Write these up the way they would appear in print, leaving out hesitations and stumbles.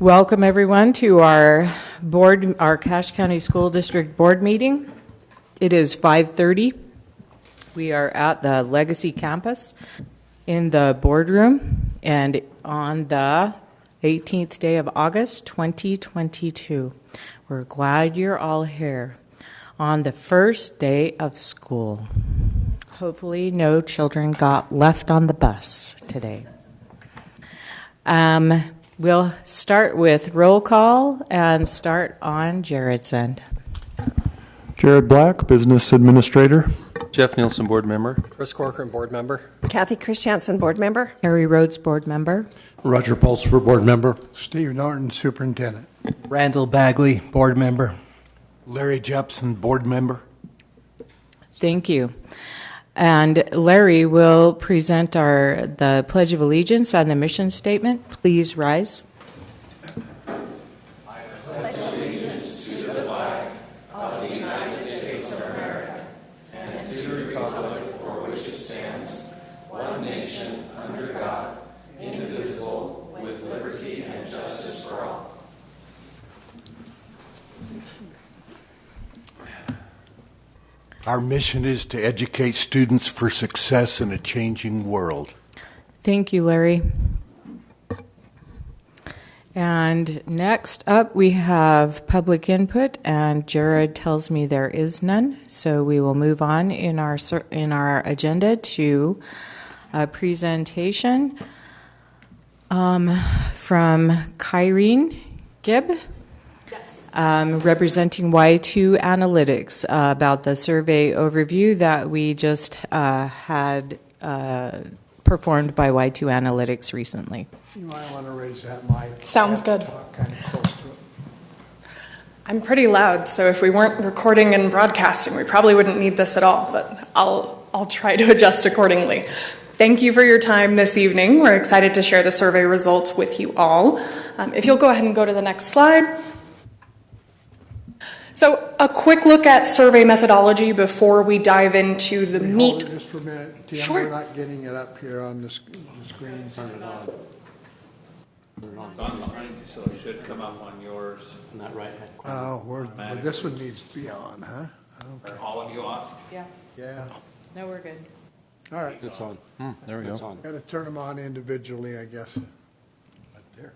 Welcome everyone to our Cache County School District Board meeting. It is 5:30. We are at the Legacy Campus in the boardroom and on the 18th day of August 2022. We're glad you're all here on the first day of school. Hopefully no children got left on the bus today. We'll start with roll call and start on Jared's end. Jared Black, Business Administrator. Jeff Nielsen, Board Member. Chris Corcoran, Board Member. Kathy Christiansen, Board Member. Harry Rhodes, Board Member. Roger Pulsifer, Board Member. Steve Norton, Superintendent. Randall Bagley, Board Member. Larry Jepson, Board Member. Thank you. And Larry will present the Pledge of Allegiance and the mission statement. Please rise. I pledge allegiance to the flag of the United States of America and to the republic for which it stands, one nation, under God, indivisible, with liberty and justice for all. Our mission is to educate students for success in a changing world. Thank you, Larry. And next up, we have public input, and Jared tells me there is none. So we will move on in our agenda to a presentation from Kyrene Gibb. Representing Y2 Analytics about the survey overview that we just had performed by Y2 Analytics recently. You might want to raise that mic. Sounds good. Talk kind of close to it. I'm pretty loud, so if we weren't recording and broadcasting, we probably wouldn't need this at all, but I'll try to adjust accordingly. Thank you for your time this evening. We're excited to share the survey results with you all. If you'll go ahead and go to the next slide. So a quick look at survey methodology before we dive into the meat. Hold it just for a minute. Tim, Sure. We're not getting it up here on the screen. Turn it on. Turn it on. It's on the screen, so it should come up on yours. In that right-hand corner. Oh, well, this one needs to be on, huh? Okay. Are all of you on? Yeah. Yeah. No, we're good. All right. It's on. There we It's go. on. Got to turn them on individually, I guess. Right there.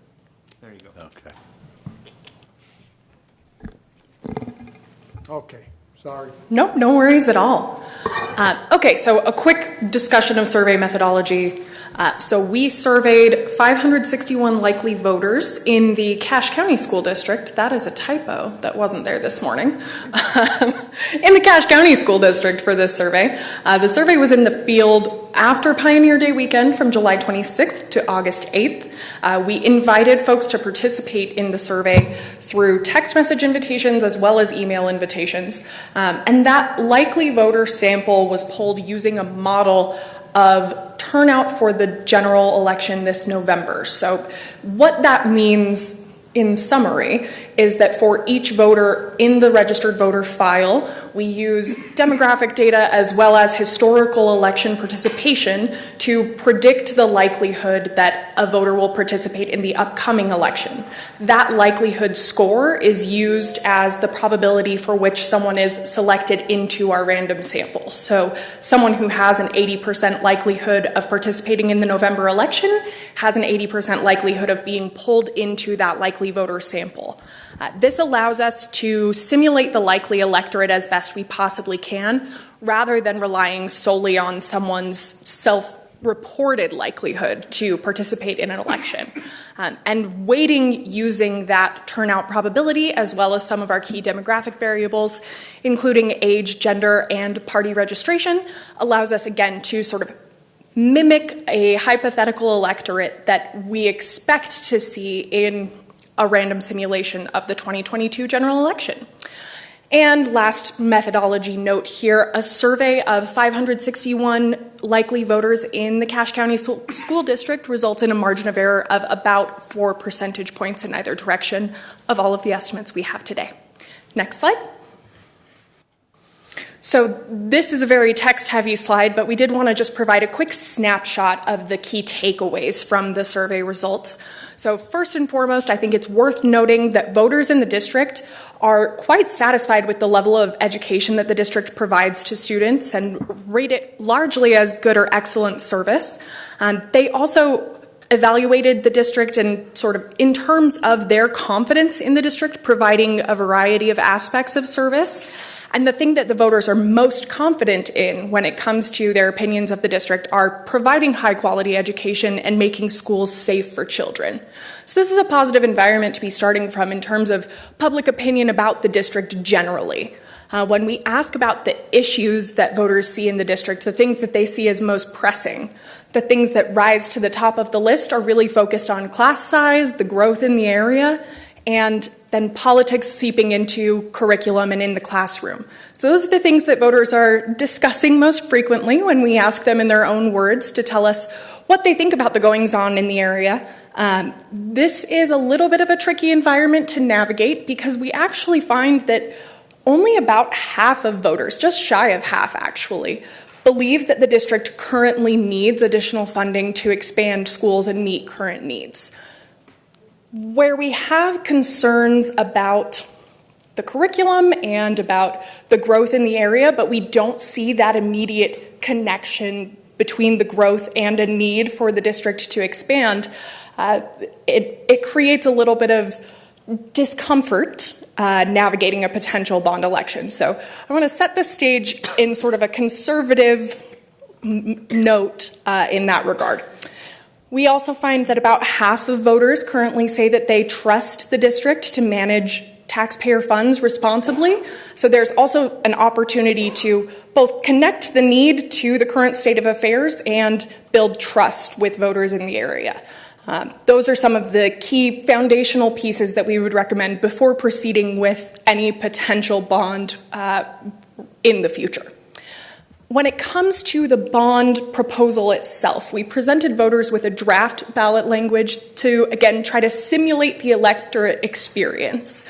There you go. Okay. Okay. Sorry. No worries at all. Okay, so a quick discussion of survey methodology. So we surveyed 561 likely voters in the Cache County School District. That is a typo that wasn't there this morning. In the Cache County School District for this survey. The survey was in the field after Pioneer Day weekend from July 26th to August 8th. We invited folks to participate in the survey through text message invitations as well as email invitations. And that likely voter sample was pulled using a model of turnout for the general election this November. So what that means in summary is that for each voter in the registered voter file, we use demographic data as well as historical election participation to predict the likelihood that a voter will participate in the upcoming election. That likelihood score is used as the probability for which someone is selected into our random sample. So someone who has an 80% likelihood of participating in the November election has an 80% likelihood of being pulled into that likely voter sample. This allows us to simulate the likely electorate as best we possibly can, rather than relying solely on someone's self-reported likelihood to participate in an election. And weighting using that turnout probability, as well as some of our key demographic variables, including age, gender, and party registration, allows us again to sort of mimic a hypothetical electorate that we expect to see in a random simulation of the 2022 general election. And last methodology note here, a survey of 561 likely voters in the Cache County School District results in a margin of error of about 4 percentage points in either direction of all of the estimates we have today. Next slide. So this is a very text-heavy slide, but we did want to just provide a quick snapshot of the key takeaways from the survey results. So first and foremost, I think it's worth noting that voters in the district are quite satisfied with the level of education that the district provides to students and rate it largely as good or excellent service. They also evaluated the district in terms of their confidence in the district providing a variety of aspects of service. And the thing that the voters are most confident in when it comes to their opinions of the district are providing high quality education and making schools safe for children. So this is a positive environment to be starting from in terms of public opinion about the district generally. When we ask about the issues that voters see in the district, the things that they see as most pressing, the things that rise to the top of the list are really focused on class size, the growth in the area, and then politics seeping into curriculum and in the classroom. So those are the things that voters are discussing most frequently when we ask them in their own words to tell us what they think about the goings-on in the area. This is a little bit of a tricky environment to navigate because we actually find that only about half of voters, just shy of half actually, believe that the district currently needs additional funding to expand schools and meet current needs. Where we have concerns about the curriculum and about the growth in the area, but we don't see that immediate connection between the growth and a need for the district to expand, it creates a little bit of discomfort navigating a potential bond election. So I want to set the stage in sort of a conservative note in that regard. We also find that about half of voters currently say that they trust the district to manage taxpayer funds responsibly. So there's also an opportunity to both connect the need to the current state of affairs and build trust with voters in the area. Those are some of the key foundational pieces that we would recommend before proceeding with any potential bond in the future. When it comes to the bond proposal itself, we presented voters with a draft ballot language to, again, try to simulate the electorate experience.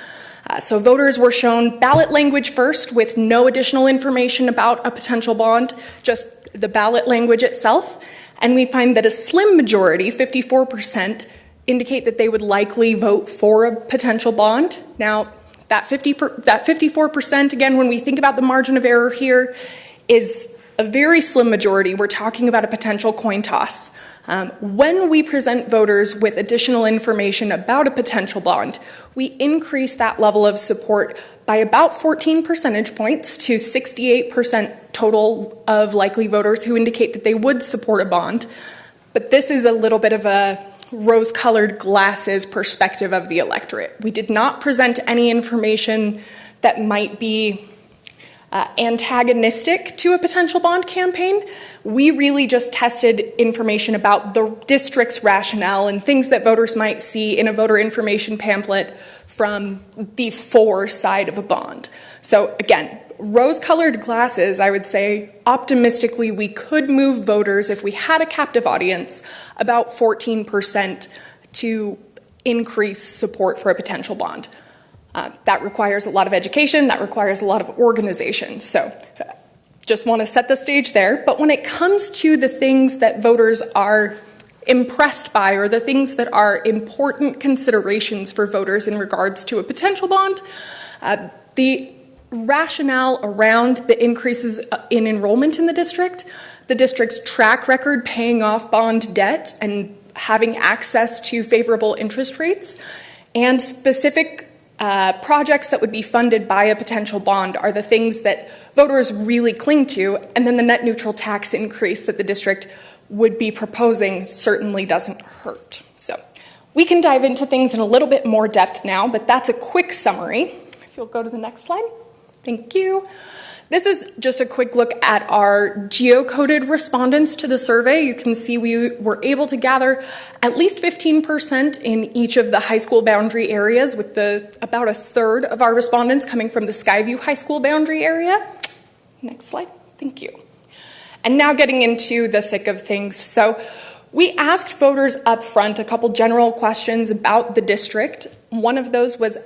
So voters were shown ballot language first with no additional information about a potential bond, just the ballot language itself. And we find that a slim majority, 54%, indicate that they would likely vote for a potential bond. Now, that 54%, again, when we think about the margin of error here, is a very slim majority. We're talking about a potential coin toss. When we present voters with additional information about a potential bond, we increase that level of support by about 14 percentage points to 68% total of likely voters who indicate that they would support a bond. But this is a little bit of a rose-colored glasses perspective of the electorate. We did not present any information that might be antagonistic to a potential bond campaign. We really just tested information about the district's rationale and things that voters might see in a voter information pamphlet from the for side of a bond. So again, rose-colored glasses, I would say optimistically we could move voters, if we had a captive audience, about 14% to increase support for a potential bond. That requires a lot of education, that requires a lot of organization. So just want to set the stage there. But when it comes to the things that voters are impressed by or the things that are important considerations for voters in regards to a potential bond, the rationale around the increases in enrollment in the district's track record paying off bond debt and having access to favorable interest rates, and specific projects that would be funded by a potential bond are the things that voters really cling to, and then the net neutral tax increase that the district would be proposing certainly doesn't hurt. So we can dive into things in a little bit more depth now, but that's a quick summary. If you'll go to the next slide. Thank you. This is just a quick look at our geocoded respondents to the survey. You can see we were able to gather at least 15% in each of the high school boundary areas, with about a third of our respondents coming from the Skyview High School boundary area. Next slide. Thank you. And now getting into the thick of things. So we asked voters up front a couple general questions about the district. One of those was,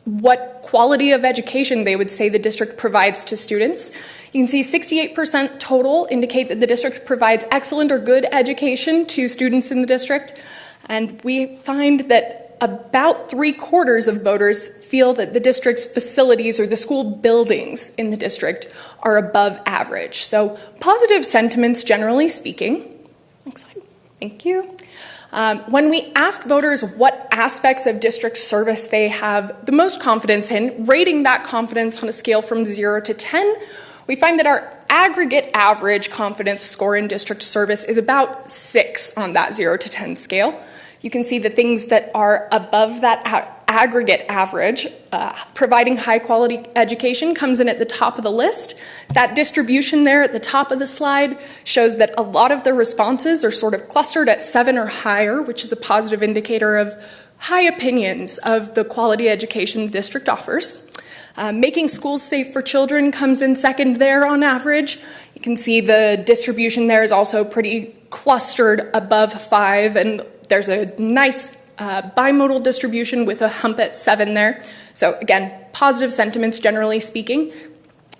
what quality of education they would say the district provides to students. You can see 68% total indicate that the district provides excellent or good education to students in the district. And we find that about 3/4 of voters feel that the district's facilities or the school buildings in the district are above average. So positive sentiments, generally speaking. Next slide. Thank you. When we ask voters what aspects of district service they have the most confidence in, rating that confidence on a scale from 0 to 10, we find that our aggregate average confidence score in district service is about 6 on that 0 to 10 scale. You can see the things that are above that aggregate average, providing high quality education comes in at the top of the list. That distribution there at the top of the slide shows that a lot of the responses are sort of clustered at 7 or higher, which is a positive indicator of high opinions of the quality education the district offers. Making schools safe for children comes in second there on average. You can see the distribution there is also pretty clustered above 5, and there's a nice bimodal distribution with a hump at 7 there. So again, positive sentiments generally speaking.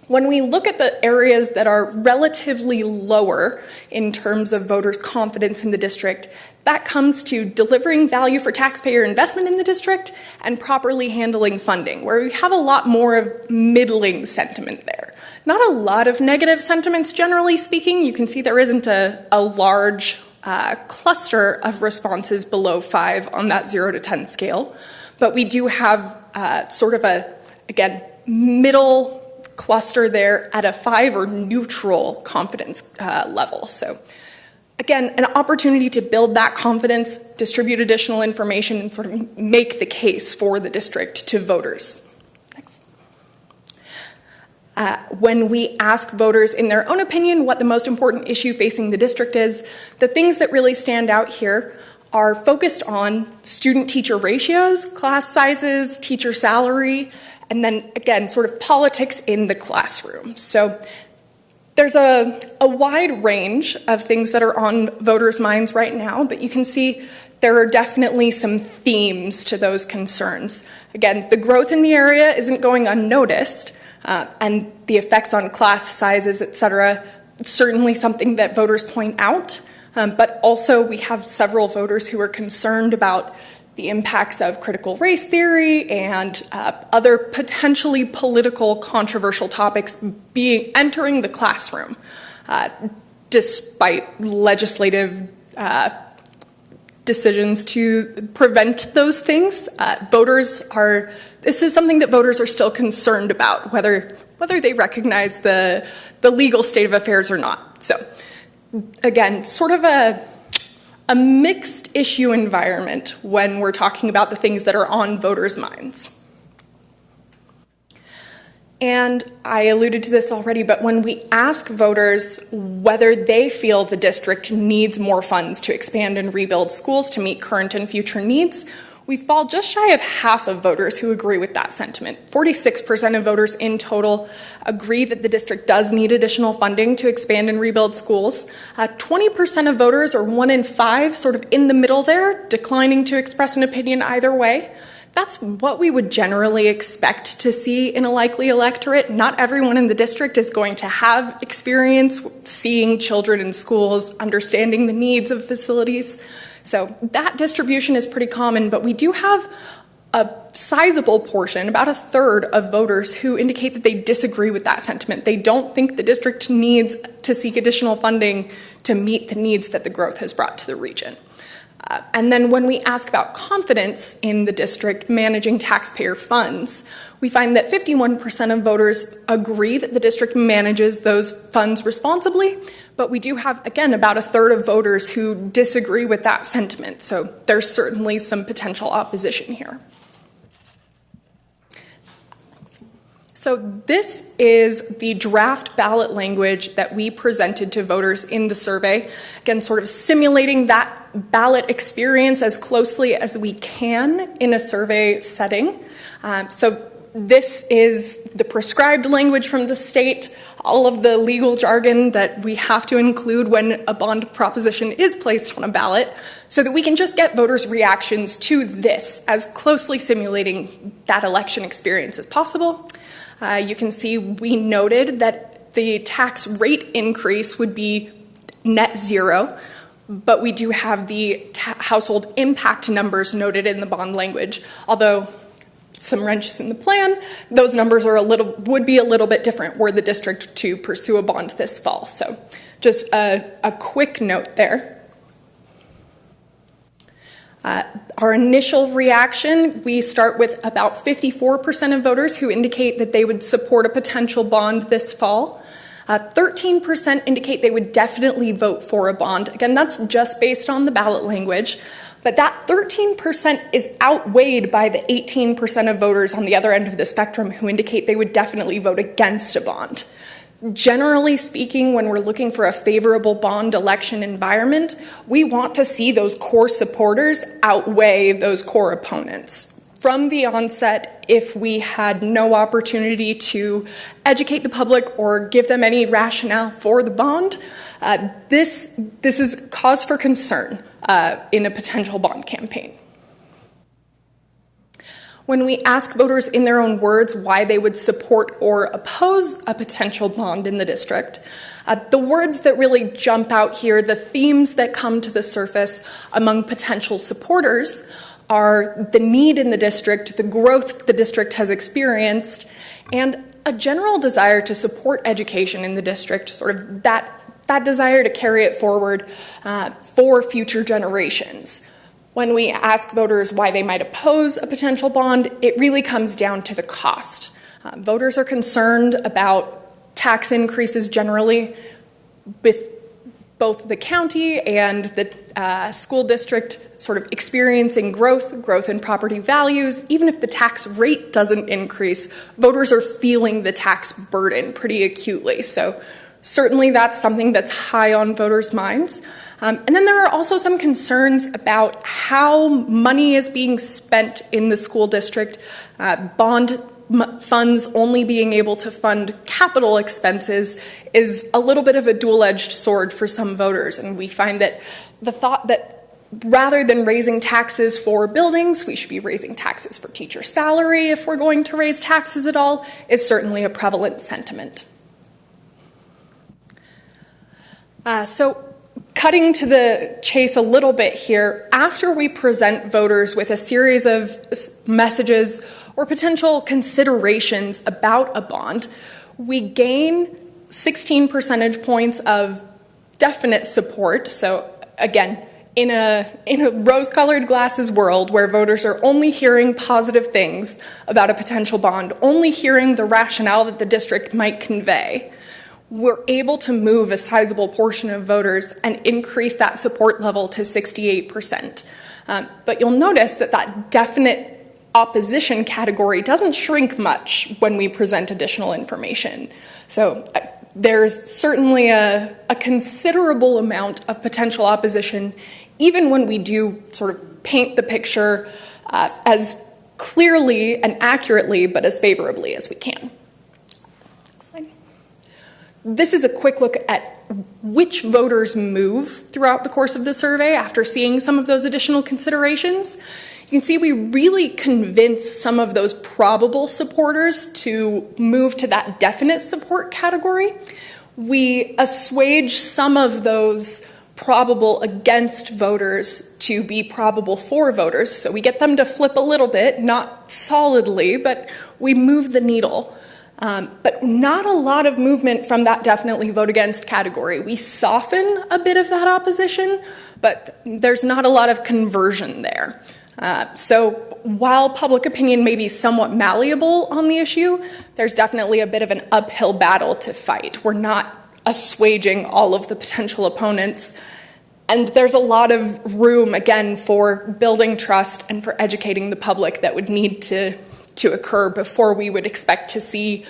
When we look at the areas that are relatively lower in terms of voters' confidence in the district, that comes to delivering value for taxpayer investment in the district and properly handling funding, where we have a lot more of middling sentiment there. Not a lot of negative sentiments generally speaking. You can see there isn't a large cluster of responses below 5 on that 0 to 10 scale, but we do have sort of a, again, middle cluster there at a 5 or neutral confidence level. So again, an opportunity to build that confidence, distribute additional information, and sort of make the case for the district to voters. Next. When we ask voters in their own opinion what the most important issue facing the district is, the things that really stand out here are focused on student-teacher ratios, class sizes, teacher salary, and then again, sort of politics in the classroom. So there's a wide range of things that are on voters' minds right now, but you can see there are definitely some themes to those concerns. Again, the growth in the area isn't going unnoticed, and the effects on class sizes, et cetera, certainly something that voters point out, but also we have several voters who are concerned about the impacts of critical race theory and other potentially political controversial topics entering the classroom, despite legislative decisions to prevent those things. This is something that voters are still concerned about, whether they recognize the legal state of affairs or not. So again, sort of a mixed issue environment when we're talking about the things that are on voters' minds. And I alluded to this already, but when we ask voters whether they feel the district needs more funds to expand and rebuild schools to meet current and future needs, we fall just shy of half of voters who agree with that sentiment. 46% of voters in total agree that the district does need additional funding to expand and rebuild schools. 20% of voters, or 1 in 5, sort of in the middle there, declining to express an opinion either way. That's what we would generally expect to see in a likely electorate. Not everyone in the district is going to have experience seeing children in schools, understanding the needs of facilities. So that distribution is pretty common, but we do have a sizable portion, about a third of voters who indicate that they disagree with that sentiment. They don't think the district needs to seek additional funding to meet the needs that the growth has brought to the region. And then when we ask about confidence in the district managing taxpayer funds, we find that 51% of voters agree that the district manages those funds responsibly, but we do have, again, about a third of voters who disagree with that sentiment. So there's certainly some potential opposition here. So this is the draft ballot language that we presented to voters in the survey. Again, sort of simulating that ballot experience as closely as we can in a survey setting. So this is the prescribed language from the state, all of the legal jargon that we have to include when a bond proposition is placed on a ballot, so that we can just get voters' reactions to this as closely simulating that election experience as possible. You can see we noted that the tax rate increase would be net zero, but we do have the household impact numbers noted in the bond language. Although some wrenches in the plan, those numbers would be a little bit different were the district to pursue a bond this fall. So just a quick note there. Our initial reaction, we start with about 54% of voters who indicate that they would support a potential bond this fall. 13% indicate they would definitely vote for a bond. Again, that's just based on the ballot language. But that 13% is outweighed by the 18% of voters on the other end of the spectrum who indicate they would definitely vote against a bond. Generally speaking, when we're looking for a favorable bond election environment, we want to see those core supporters outweigh those core opponents. From the onset, if we had no opportunity to educate the public or give them any rationale for the bond, this is cause for concern in a potential bond campaign. When we ask voters in their own words why they would support or oppose a potential bond in the district, the words that really jump out here, the themes that come to the surface among potential supporters are the need in the district, the growth the district has experienced, and a general desire to support education in the district, sort of that desire to carry it forward for future generations. When we ask voters why they might oppose a potential bond, it really comes down to the cost. Voters are concerned about tax increases generally, with both the county and the school district sort of experiencing growth in property values. Even if the tax rate doesn't increase, voters are feeling the tax burden pretty acutely. So certainly that's something that's high on voters' minds. And then there are also some concerns about how money is being spent in the school district, bond funds only being able to fund capital expenses is a little bit of a dual-edged sword for some voters. And we find that the thought that rather than raising taxes for buildings, we should be raising taxes for teacher salary if we're going to raise taxes at all is certainly a prevalent sentiment. So cutting to the chase a little bit here, after we present voters with a series of messages or potential considerations about a bond, we gain 16 percentage points of definite support. So again, in a rose-colored glasses world where voters are only hearing positive things about a potential bond, only hearing the rationale that the district might convey, we're able to move a sizable portion of voters and increase that support level to 68%. But you'll notice that definite opposition category doesn't shrink much when we present additional information. So there's certainly a considerable amount of potential opposition, even when we do sort of paint the picture as clearly and accurately, but as favorably as we can. This is a quick look at which voters move throughout the course of the survey after seeing some of those additional considerations. You can see we really convince some of those probable supporters to move to that definite support category. We assuage some of those probable against voters to be probable for voters. So we get them to flip a little bit, not solidly, but we move the needle. But not a lot of movement from that definitely vote against category. We soften a bit of that opposition, but there's not a lot of conversion there. So while public opinion may be somewhat malleable on the issue, there's definitely a bit of an uphill battle to fight. We're not assuaging all of the potential opponents. And there's a lot of room, again, for building trust and for educating the public that would need to occur before we would expect to see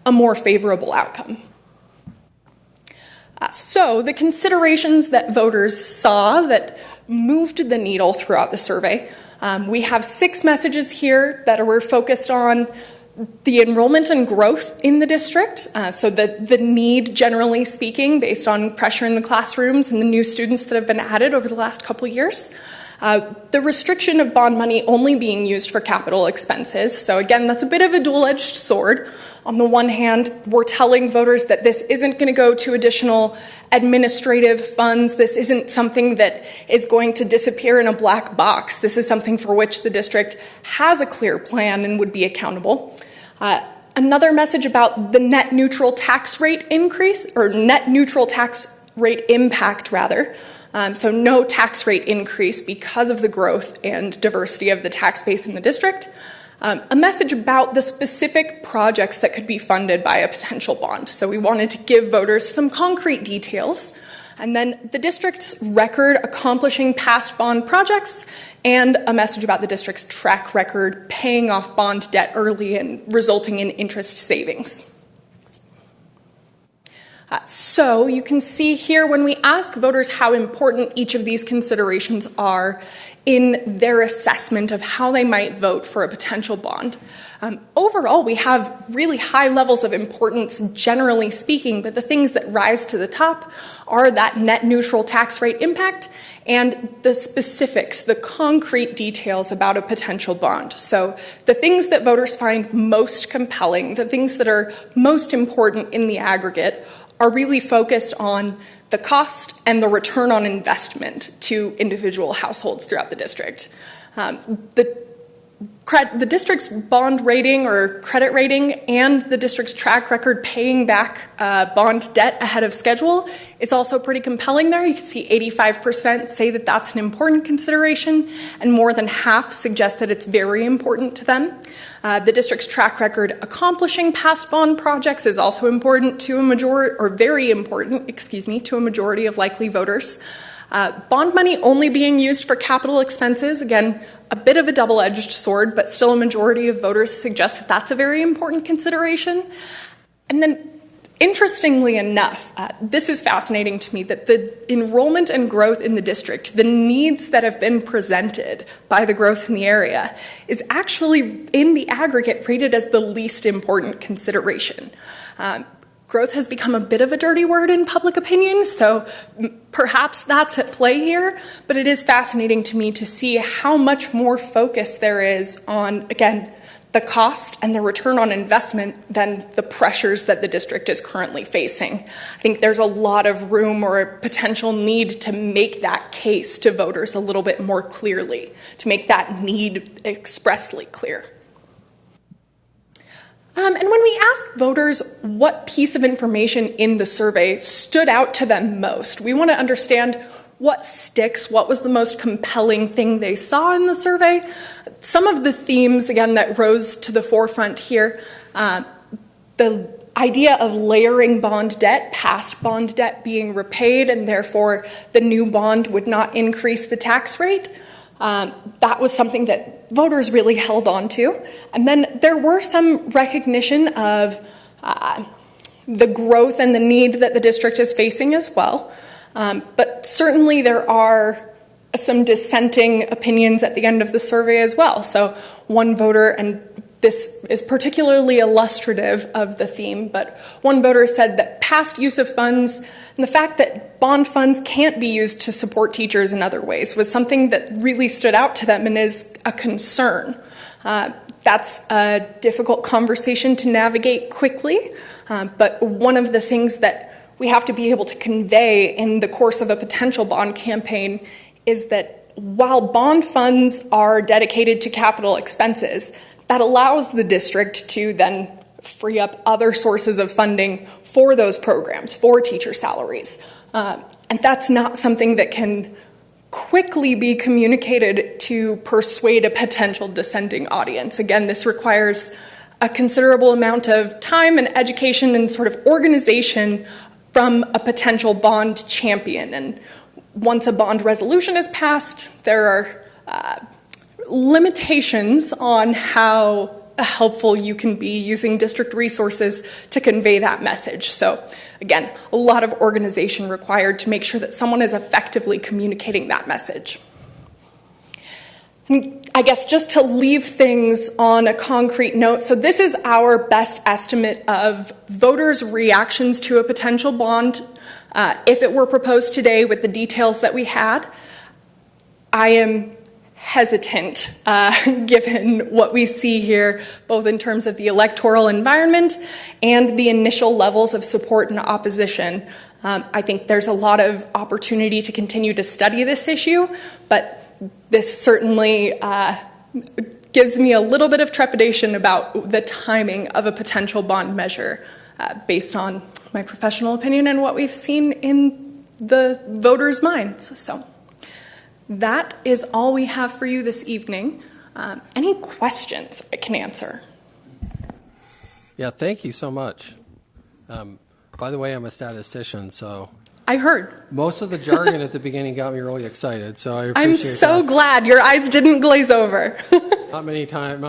a more favorable outcome. So the considerations that voters saw that moved the needle throughout the survey, we have 6 messages here that we're focused on. the enrollment and growth in the district, so the need, generally speaking, based on pressure in the classrooms and the new students that have been added over the last couple of years. The restriction of bond money only being used for capital expenses. So again, that's a bit of a dual-edged sword. On the one hand, we're telling voters that this isn't going to go to additional administrative funds. This isn't something that is going to disappear in a black box. This is something for which the district has a clear plan and would be accountable. Another message about the net neutral tax rate increase, or net neutral tax rate impact, rather. So no tax rate increase because of the growth and diversity of the tax base in the district. A message about the specific projects that could be funded by a potential bond. So we wanted to give voters some concrete details, and then the district's record accomplishing past bond projects, and a message about the district's track record paying off bond debt early and resulting in interest savings. So you can see here when we ask voters how important each of these considerations are in their assessment of how they might vote for a potential bond. Overall, we have really high levels of importance, generally speaking, but the things that rise to the top are that net neutral tax rate impact and the specifics, the concrete details about a potential bond. So the things that voters find most compelling, the things that are most important in the aggregate, are really focused on the cost and the return on investment to individual households throughout the district. The district's bond rating or credit rating and the district's track record paying back bond debt ahead of schedule is also pretty compelling there. You can see 85% say that that's an important consideration, and more than half suggest that it's very important to them. The district's track record accomplishing past bond projects is also important to a majority, or very important, to a majority of likely voters. Bond money only being used for capital expenses, again, a bit of a double-edged sword, but still a majority of voters suggest that that's a very important consideration. And then, interestingly enough, this is fascinating to me, that the enrollment and growth in the district, the needs that have been presented by the growth in the area, is actually, in the aggregate, rated as the least important consideration. Growth has become a bit of a dirty word in public opinion, so perhaps that's at play here, but it is fascinating to me to see how much more focus there is on, again, the cost and the return on investment than the pressures that the district is currently facing. I think there's a lot of room or a potential need to make that case to voters a little bit more clearly, to make that need expressly clear. And when we ask voters what piece of information in the survey stood out to them most, we want to understand what sticks, what was the most compelling thing they saw in the survey. Some of the themes, again, that rose to the forefront here, the idea of layering bond debt, past bond debt being repaid, and therefore the new bond would not increase the tax rate. That was something that voters really held on to. And then there were some recognition of the growth and the need that the district is facing as well. But certainly there are some dissenting opinions at the end of the survey as well. So one voter, and this is particularly illustrative of the theme, but one voter said that past use of funds and the fact that bond funds can't be used to support teachers in other ways was something that really stood out to them and is a concern. That's a difficult conversation to navigate quickly, but one of the things that we have to be able to convey in the course of a potential bond campaign is that while bond funds are dedicated to capital expenses, that allows the district to then free up other sources of funding for those programs, for teacher salaries. And that's not something that can quickly be communicated to persuade a potential dissenting audience. Again, this requires a considerable amount of time and education and sort of organization from a potential bond champion. And once a bond resolution is passed, there are limitations on how helpful you can be using district resources to convey that message. So again, a lot of organization required to make sure that someone is effectively communicating that message. I guess just to leave things on a concrete note, so this is our best estimate of voters' reactions to a potential bond if it were proposed today with the details that we had. I am hesitant given what we see here, both in terms of the electoral environment and the initial levels of support and opposition. I think there's a lot of opportunity to continue to study this issue, but this certainly gives me a little bit of trepidation about the timing of a potential bond measure based on my professional opinion and what we've seen in the voters' minds. So that is all we have for you this evening. Any questions I can answer? Yeah, thank you so much. By the way, I'm a statistician, so I heard. most of the jargon at the beginning got me really excited, so I appreciate I'm so that. glad your eyes didn't glaze over. Not many chances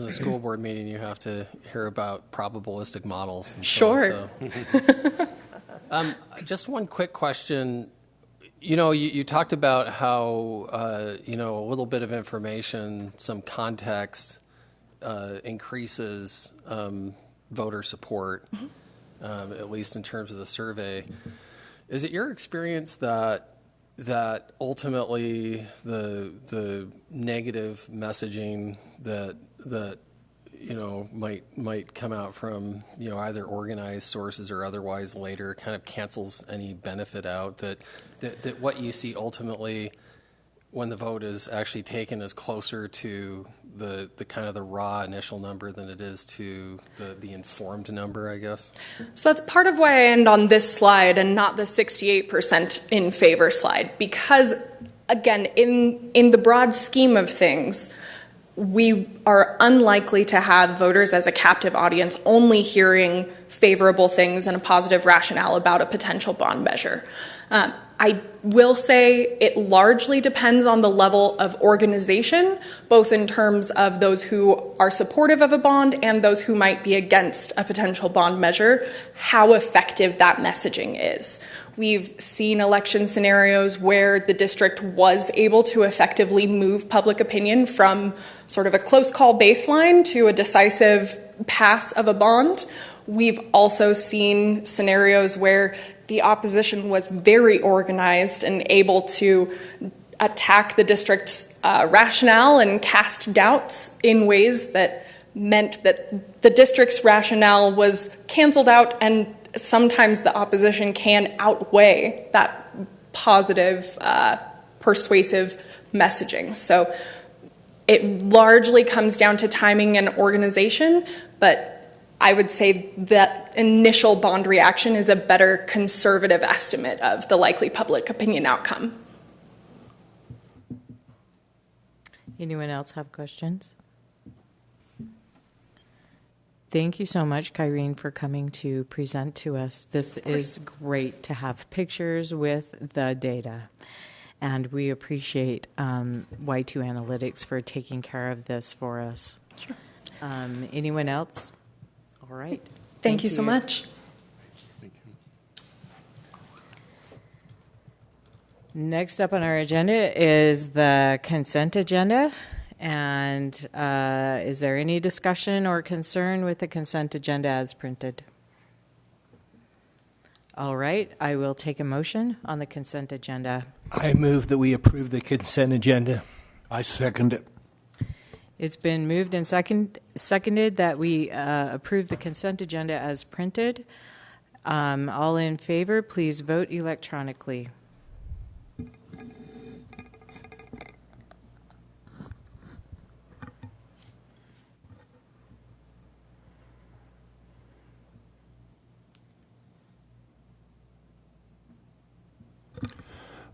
in a school board meeting you have to hear about probabilistic models. And Sure. So on, so. Just one quick question. You know, you talked about how, a little bit of information, some context increases voter support, at least in terms of the survey. Is it your experience that ultimately the negative messaging that might come out from either organized sources or otherwise later kind of cancels any benefit out, that what you see ultimately when the vote is actually taken is closer to the kind of the raw initial number than it is to the informed number, I guess? So that's part of why I end on this slide and not the 68% in favor slide, because again, in the broad scheme of things, we are unlikely to have voters as a captive audience only hearing favorable things and a positive rationale about a potential bond measure. I will say it largely depends on the level of organization, both in terms of those who are supportive of a bond and those who might be against a potential bond measure, how effective that messaging is. We've seen election scenarios where the district was able to effectively move public opinion from sort of a close call baseline to a decisive pass of a bond. We've also seen scenarios where the opposition was very organized and able to attack the district's rationale and cast doubts in ways that meant that the district's rationale was canceled out, and sometimes the opposition can outweigh that positive, persuasive messaging. So it largely comes down to timing and organization, but I would say that initial bond reaction is a better conservative estimate of the likely public opinion outcome. Anyone else have questions? Thank you so much, Kyrene, for coming to present to us. This is great to have pictures with the data. And we appreciate Y2 Analytics for taking care of this for us. Sure. Anyone else? All right. Thank you so much. Next up on our agenda is the consent agenda. And is there any discussion or concern with the consent agenda as printed? All right. I will take a motion on the consent agenda. I move that we approve the consent agenda. I second it. It's been moved and seconded that we approve the consent agenda as printed. All in favor, please vote electronically.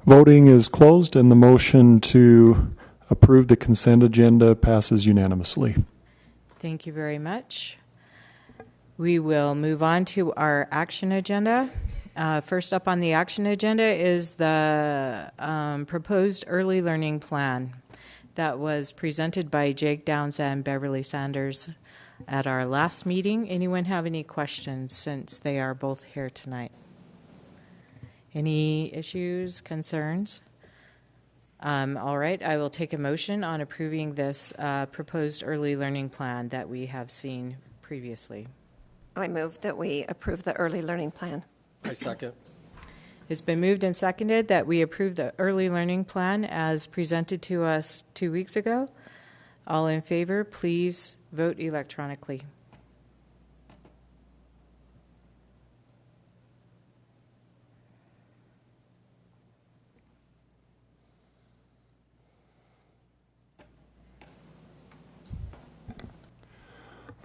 Voting is closed and the motion to approve the consent agenda passes unanimously. Thank you very much. We will move on to our action agenda. First up on the action agenda is the proposed early learning plan that was presented by Jake Downs and Beverly Sanders at our last meeting. Anyone have any questions since they are both here tonight? Any issues, concerns? All right, I will take a motion on approving this proposed early learning plan that we have seen previously. I move that we approve the early learning plan. I second. It's been moved and seconded that we approve the early learning plan as presented to us 2 weeks ago. All in favor, please vote electronically.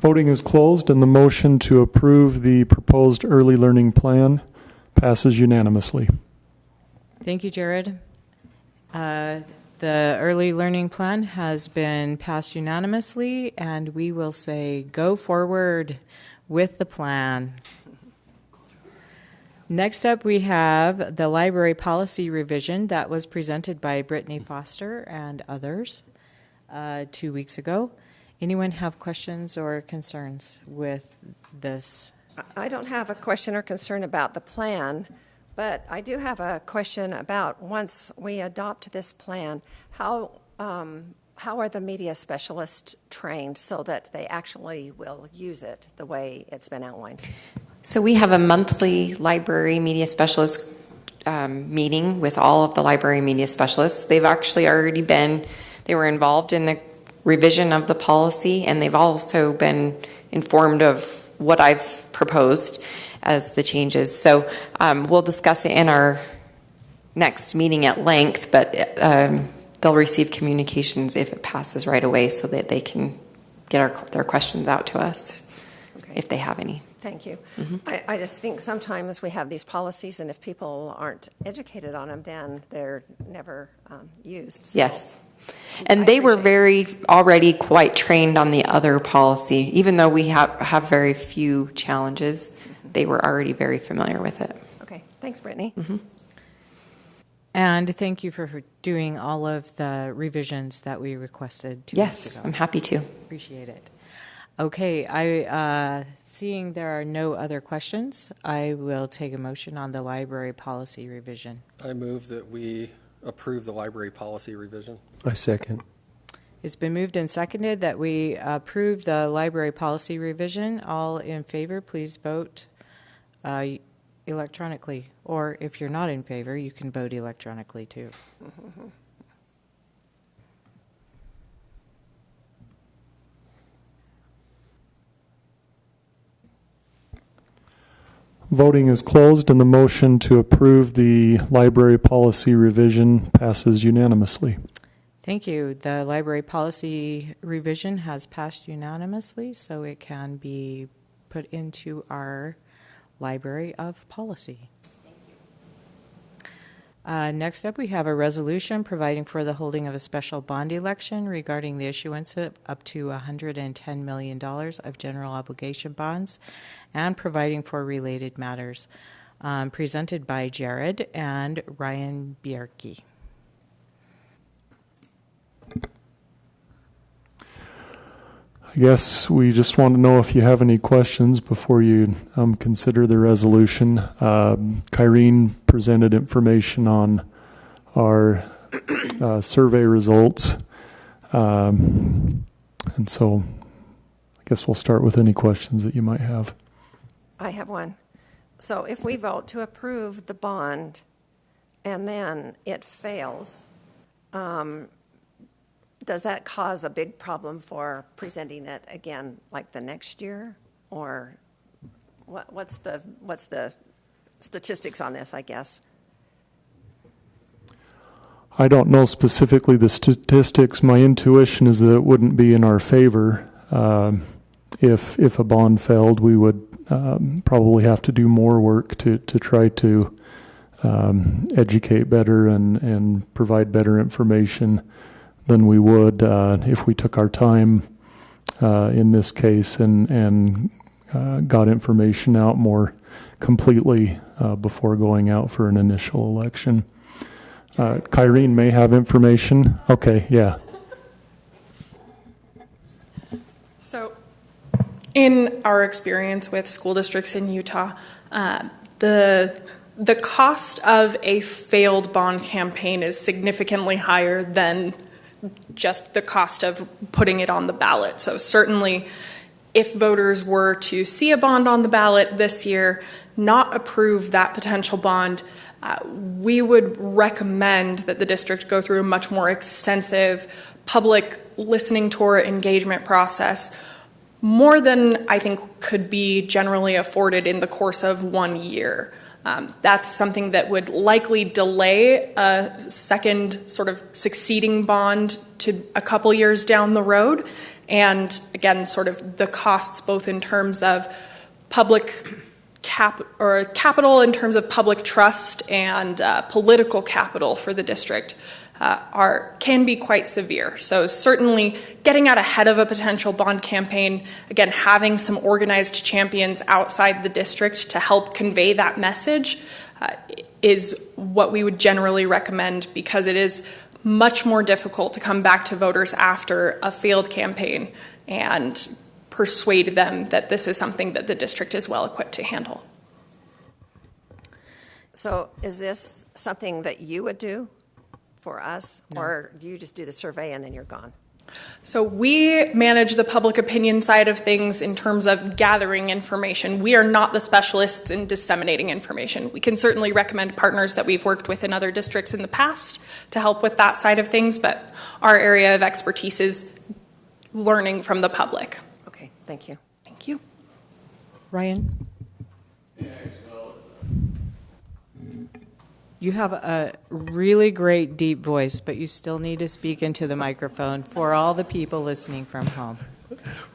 Voting is closed, and the motion to approve the proposed early learning plan passes unanimously. Thank you, Jared. The early learning plan has been passed unanimously, and we will say go forward with the plan. Next up, we have the library policy revision that was presented by Brittany Foster and others 2 weeks ago. Anyone have questions or concerns with this? I don't have a question or concern about the plan, but I do have a question about once we adopt this plan, how are the media specialists trained so that they actually will use it the way it's been outlined? So we have a monthly library media specialist meeting with all of the library media specialists. They've actually already they were involved in the revision of the policy, and they've also been informed of what I've proposed as the changes. So we'll discuss it in our next meeting at length, but they'll receive communications if it passes right away so that they can get their questions out to us if they have any. Thank you. I just think sometimes we have these policies, and if people aren't educated on them, then they're never used. So. Yes. And they were already quite trained on the other policy. Even though we have very few challenges, they were already very familiar with it. Okay. Thanks, Brittany. And thank you for doing all of the revisions that we requested 2 weeks ago. Yes, I'm happy to. Appreciate it. Okay, seeing there are no other questions, I will take a motion on the library policy revision. I move that we approve the library policy revision. I second. It's been moved and seconded that we approve the library policy revision. All in favor, please vote electronically. Or if you're not in favor, you can vote electronically too. Voting is closed, and the motion to approve the library policy revision passes unanimously. Thank you. The library policy revision has passed unanimously, so it can be put into our library of policy. Thank you. Next up, we have a resolution providing for the holding of a special bond election regarding the issuance of up to $110 million of general obligation bonds and providing for related matters, presented by Jared and Ryan Bierke. I guess we just want to know if you have any questions before you consider the resolution. Kyrene presented information on our survey results. And so I guess we'll start with any questions that you might have. I have one. So if we vote to approve the bond and then it fails, does that cause a big problem for presenting it again, like the next year, or what's the statistics on this? I guess I don't know specifically the statistics. My intuition is that it wouldn't be in our favor. If a bond failed, we would probably have to do more work to try to educate better and provide better information than we would if we took our time in this case and got information out more completely before going out for an initial election. Kyrene may have information. Okay, yeah. So, in our experience with school districts in Utah, the the cost of a failed bond campaign is significantly higher than just the cost of putting it on the ballot. So certainly, if voters were to see a bond on the ballot this year, not approve that potential bond, we would recommend that the district go through a much more extensive public listening tour engagement process, more than I think could be generally afforded in the course of 1 year. That's something that would likely delay a second sort of succeeding bond to a couple years down the road. And again, sort of the costs both in terms of public capital in terms of public trust and political capital for the district can be quite severe. So certainly getting out ahead of a potential bond campaign, again, having some organized champions outside the district to help convey that message is what we would generally recommend, because it is much more difficult to come back to voters after a failed campaign and persuade them that this is something that the district is well equipped to handle. So is this something that you would do for us, or do you just do the survey and then you're gone? So we manage the public opinion side of things in terms of gathering information. We are not the specialists in disseminating information. We can certainly recommend partners that we've worked with in other districts in the past to help with that side of things, but our area of expertise is learning from the public. Okay, thank you. Thank you. Ryan? You have a really great deep voice, but you still need to speak into the microphone for all the people listening from home.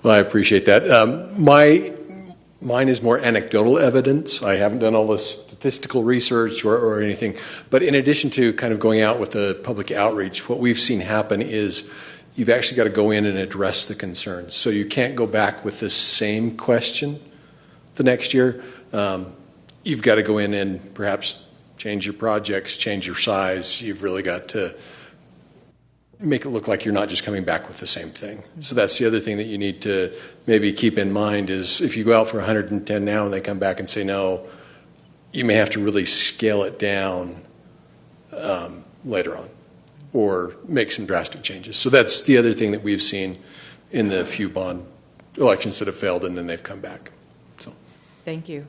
Well, I appreciate that. Mine is more anecdotal evidence. I haven't done all the statistical research or anything. But in addition to kind of going out with the public outreach, what we've seen happen is you've actually got to go in and address the concerns. So you can't go back with the same question the next year. You've got to go in and perhaps change your projects, change your size. You've really got to make it look like you're not just coming back with the same thing. So that's the other thing that you need to maybe keep in mind is if you go out for 110 now and they come back and say no, you may have to really scale it down later on or make some drastic changes. So that's the other thing that we've seen in the few bond elections that have failed and then they've come back. So, thank you.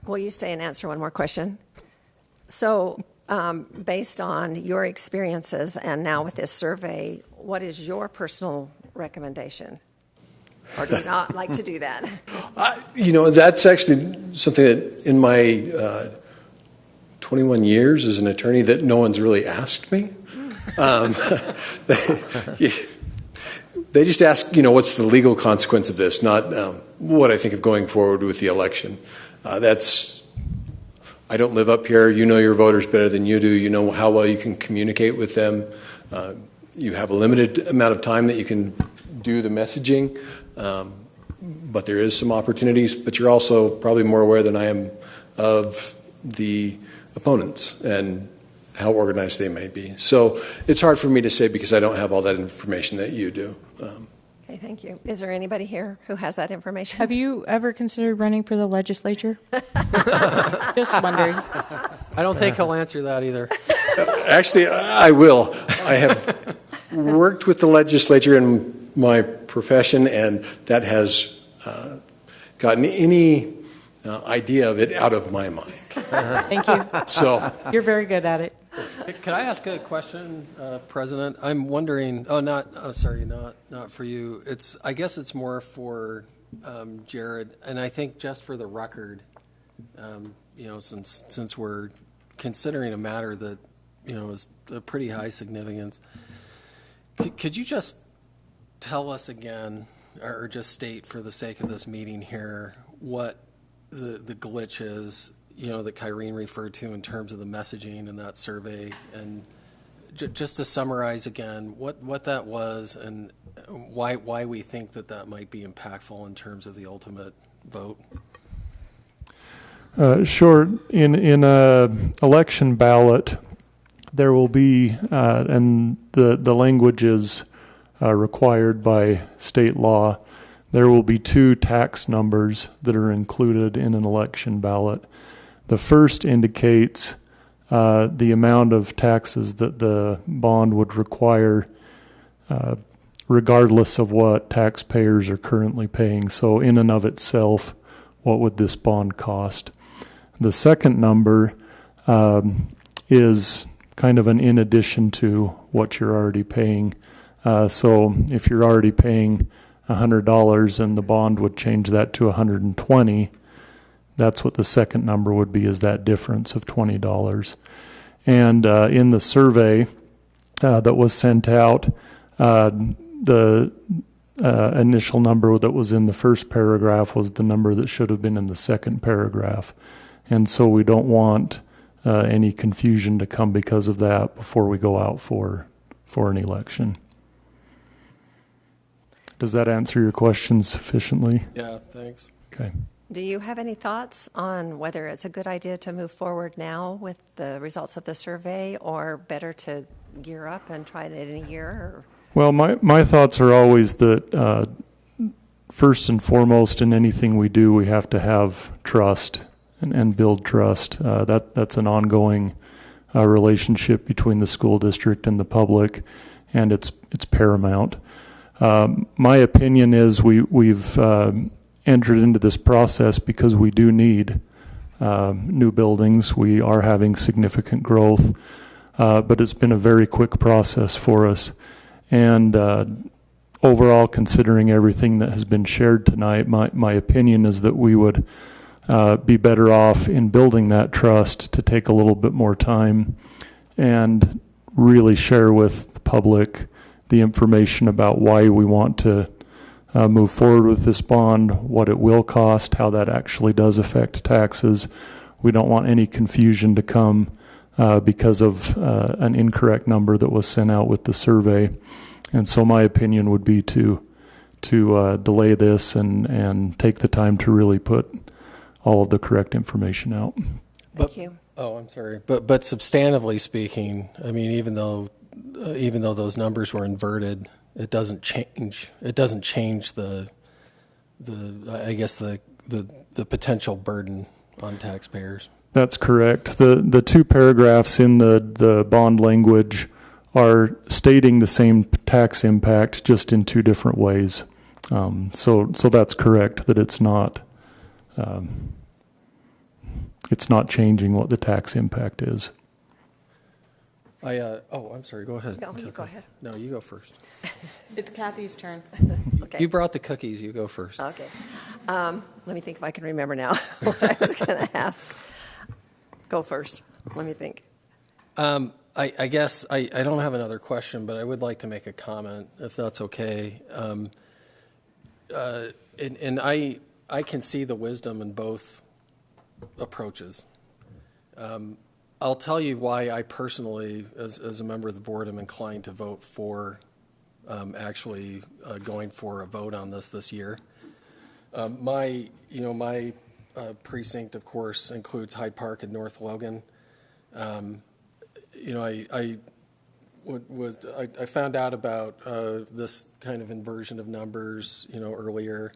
Will you stay and answer one more question? So, based on your experiences and now with this survey, what is your personal recommendation? Or do you not like to do that? That's actually something that in my 21 years as an attorney that no one's really asked me. They just ask, what's the legal consequence of this, not what I think of going forward with the election. I don't live up here. You know your voters better than you do. You know how well you can communicate with them. You have a limited amount of time that you can do the messaging, but there is some opportunities. But you're also probably more aware than I am of the opponents and how organized they may be. So it's hard for me to say because I don't have all that information that you do. Okay, thank you. Is there anybody here who has that information? Have you ever considered running for the legislature? Just wondering. I don't think he'll answer that either. Actually, I will. I have worked with the legislature in my profession, and that has gotten any idea of it out of my mind. Thank you. So you're very good at it. Could I ask a question, President? I'm wondering. Not for you. I guess it's more for Jared, and I think just for the record, since we're considering a matter that is a pretty high significance, could you just tell us again, or just state for the sake of this meeting here, what the glitch is? That Kyrene referred to in terms of the messaging in that survey, and just to summarize again what that was and why we think that might be impactful in terms of the ultimate vote. Sure. In a election ballot, there will be, and the language is required by state law, there will be two tax numbers that are included in an election ballot. The first indicates the amount of taxes that the bond would require, regardless of what taxpayers are currently paying. So in and of itself, what would this bond cost? The second number is kind of an in addition to what you're already paying. So if you're already paying $100 and the bond would change that to $120, that's what the second number would be, is that difference of $20. And in the survey that was sent out, the initial number that was in the first paragraph was the number that should have been in the second paragraph. And so we don't want any confusion to come because of that before we go out for an election. Does that answer your question sufficiently? Yeah, thanks. Okay. Do you have any thoughts on whether it's a good idea to move forward now with the results of the survey, or better to gear up and try it in a year? Or? Well, my thoughts are always that first and foremost in anything we do, we have to have trust and build trust. That's an ongoing relationship between the school district and the public, and it's paramount. My opinion is we've entered into this process because we do need new buildings. We are having significant growth, but it's been a very quick process for us. And overall, considering everything that has been shared tonight, my opinion is that we would be better off in building that trust to take a little bit more time and really share with the public the information about why we want to move forward with this bond, what it will cost, how that actually does affect taxes. We don't want any confusion to come because of an incorrect number that was sent out with the survey. And so my opinion would be to delay this and take the time to really put all of the correct information out. Thank you. Oh, I'm sorry. But substantively speaking, I mean, even though those numbers were inverted, it doesn't change. It doesn't change the potential burden on taxpayers. That's correct. The two paragraphs in the bond language are stating the same tax impact, just in two different ways. So that's correct, that it's not changing what the tax impact is. I'm sorry, go ahead. No, you go ahead. No, you go first. It's Kathy's turn. Okay. You brought the cookies, you go first. Okay. Let me think if I can remember now what I was going to ask. Go first. Let me think. I guess I don't have another question, but I would like to make a comment, if that's okay. And I can see the wisdom in both approaches. I'll tell you why I personally, as a member of the board, am inclined to vote for actually going for a vote on this year. My precinct, of course, includes Hyde Park and North Logan. I found out about this kind of inversion of numbers, earlier.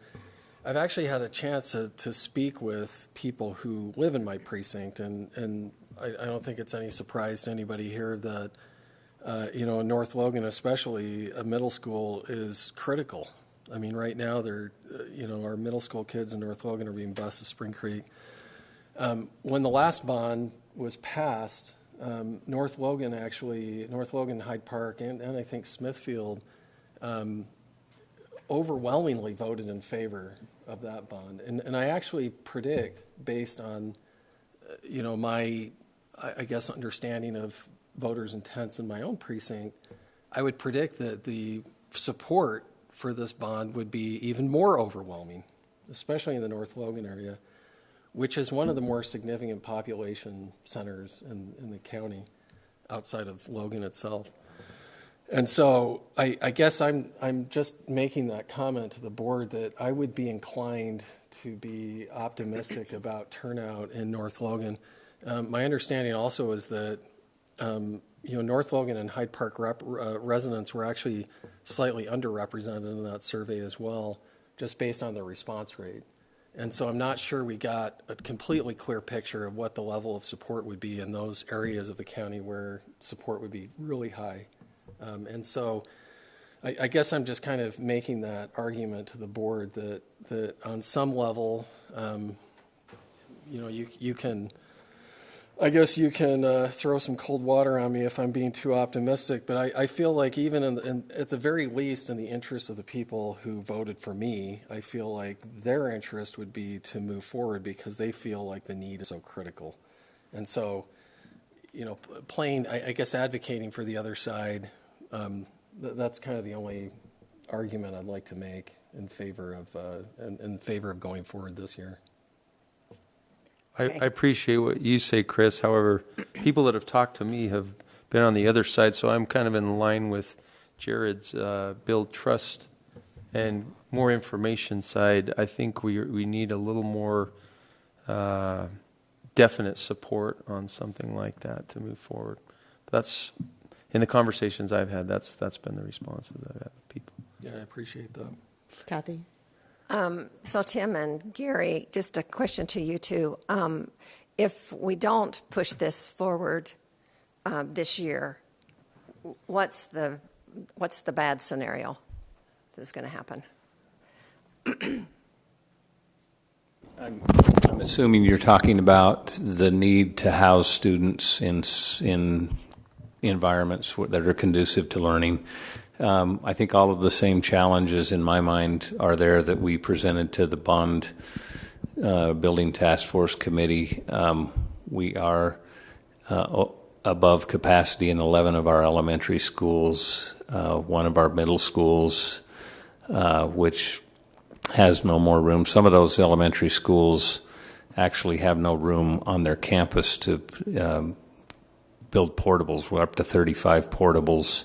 I've actually had a chance to speak with people who live in my precinct, and I don't think it's any surprise to anybody here that, in North Logan especially, a middle school is critical. I mean, right now, our middle school kids in North Logan are being bused to Spring Creek. When the last bond was passed, North Logan, Hyde Park, and I think Smithfield overwhelmingly voted in favor of that bond. And I actually predict, based on, my, I guess, understanding of voters' intents in my own precinct, I would predict that the support for this bond would be even more overwhelming, especially in the North Logan area, which is one of the more significant population centers in the county outside of Logan itself. And so I guess I'm just making that comment to the board that I would be inclined to be optimistic about turnout in North Logan. My understanding also is that North Logan and Hyde Park residents were actually slightly underrepresented in that survey as well, just based on their response rate. And so I'm not sure we got a completely clear picture of what the level of support would be in those areas of the county where support would be really high. And so I guess I'm just kind of making that argument to the board that on some level, you can, I guess you can throw some cold water on me if I'm being too optimistic, but I feel like even at the very least in the interest of the people who voted for me, I feel like their interest would be to move forward because they feel like the need is so critical. And so, I guess advocating for the other side, that's kind of the only argument I'd like to make in favor of going forward this year. I appreciate what you say, Chris. However, people that have talked to me have been on the other side, so I'm kind of in line with Jared's build trust and more information side. I think we need a little more definite support on something like that to move forward. That's in the conversations I've had. That's been the responses I've had with people. Yeah, I appreciate that. Kathy? So Tim and Gary, just a question to you two. If we don't push this forward this year, what's the bad scenario that's going to happen? I'm assuming you're talking about the need to house students in environments that are conducive to learning. I think all of the same challenges in my mind are there that we presented to the Bond Building Task Force Committee. We are above capacity in 11 of our elementary schools, one of our middle schools, which has no more room. Some of those elementary schools actually have no room on their campus to build portables. We're up to 35 portables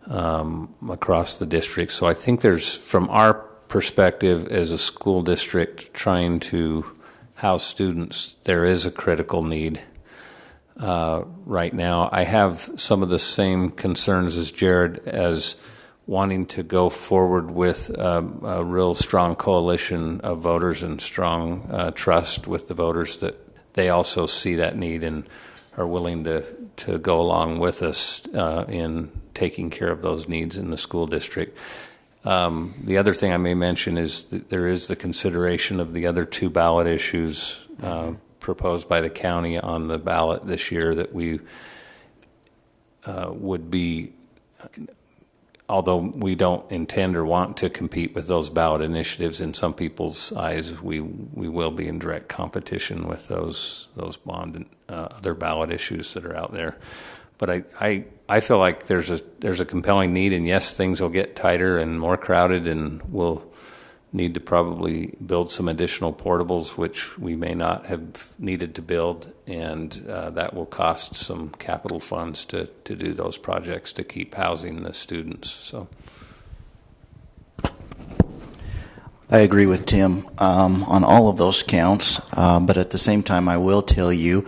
across the district. So I think there's, from our perspective as a school district trying to house students, there is a critical need right now. I have some of the same concerns as Jared, as wanting to go forward with a real strong coalition of voters and strong trust with the voters that they also see that need and are willing to go along with us in taking care of those needs in the school district. The other thing I may mention is that there is the consideration of the other two ballot issues proposed by the county on the ballot this year that we would be, although we don't intend or want to compete with those ballot initiatives, in some people's eyes, we will be in direct competition with those bond and other ballot issues that are out there. But I feel like there's a compelling need, and yes, things will get tighter and more crowded, and we'll need to probably build some additional portables, which we may not have needed to build, and that will cost some capital funds to do those projects to keep housing the students. So I agree with Tim on all of those counts, but at the same time, I will tell you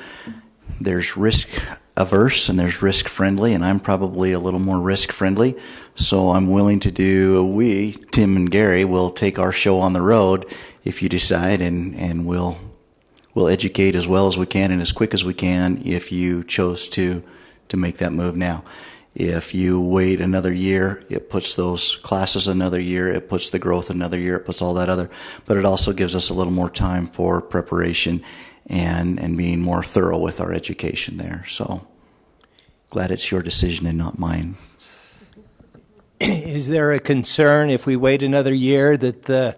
there's risk averse and there's risk friendly, and I'm probably a little more risk friendly. So I'm willing to do, Tim and Gary, will take our show on the road if you decide, and we'll educate as well as we can and as quick as we can if you chose to make that move now. If you wait another year, it puts those classes another year, it puts the growth another year, it puts all that other, but it also gives us a little more time for preparation and being more thorough with our education there. So glad it's your decision and not mine. Is there a concern if we wait another year that the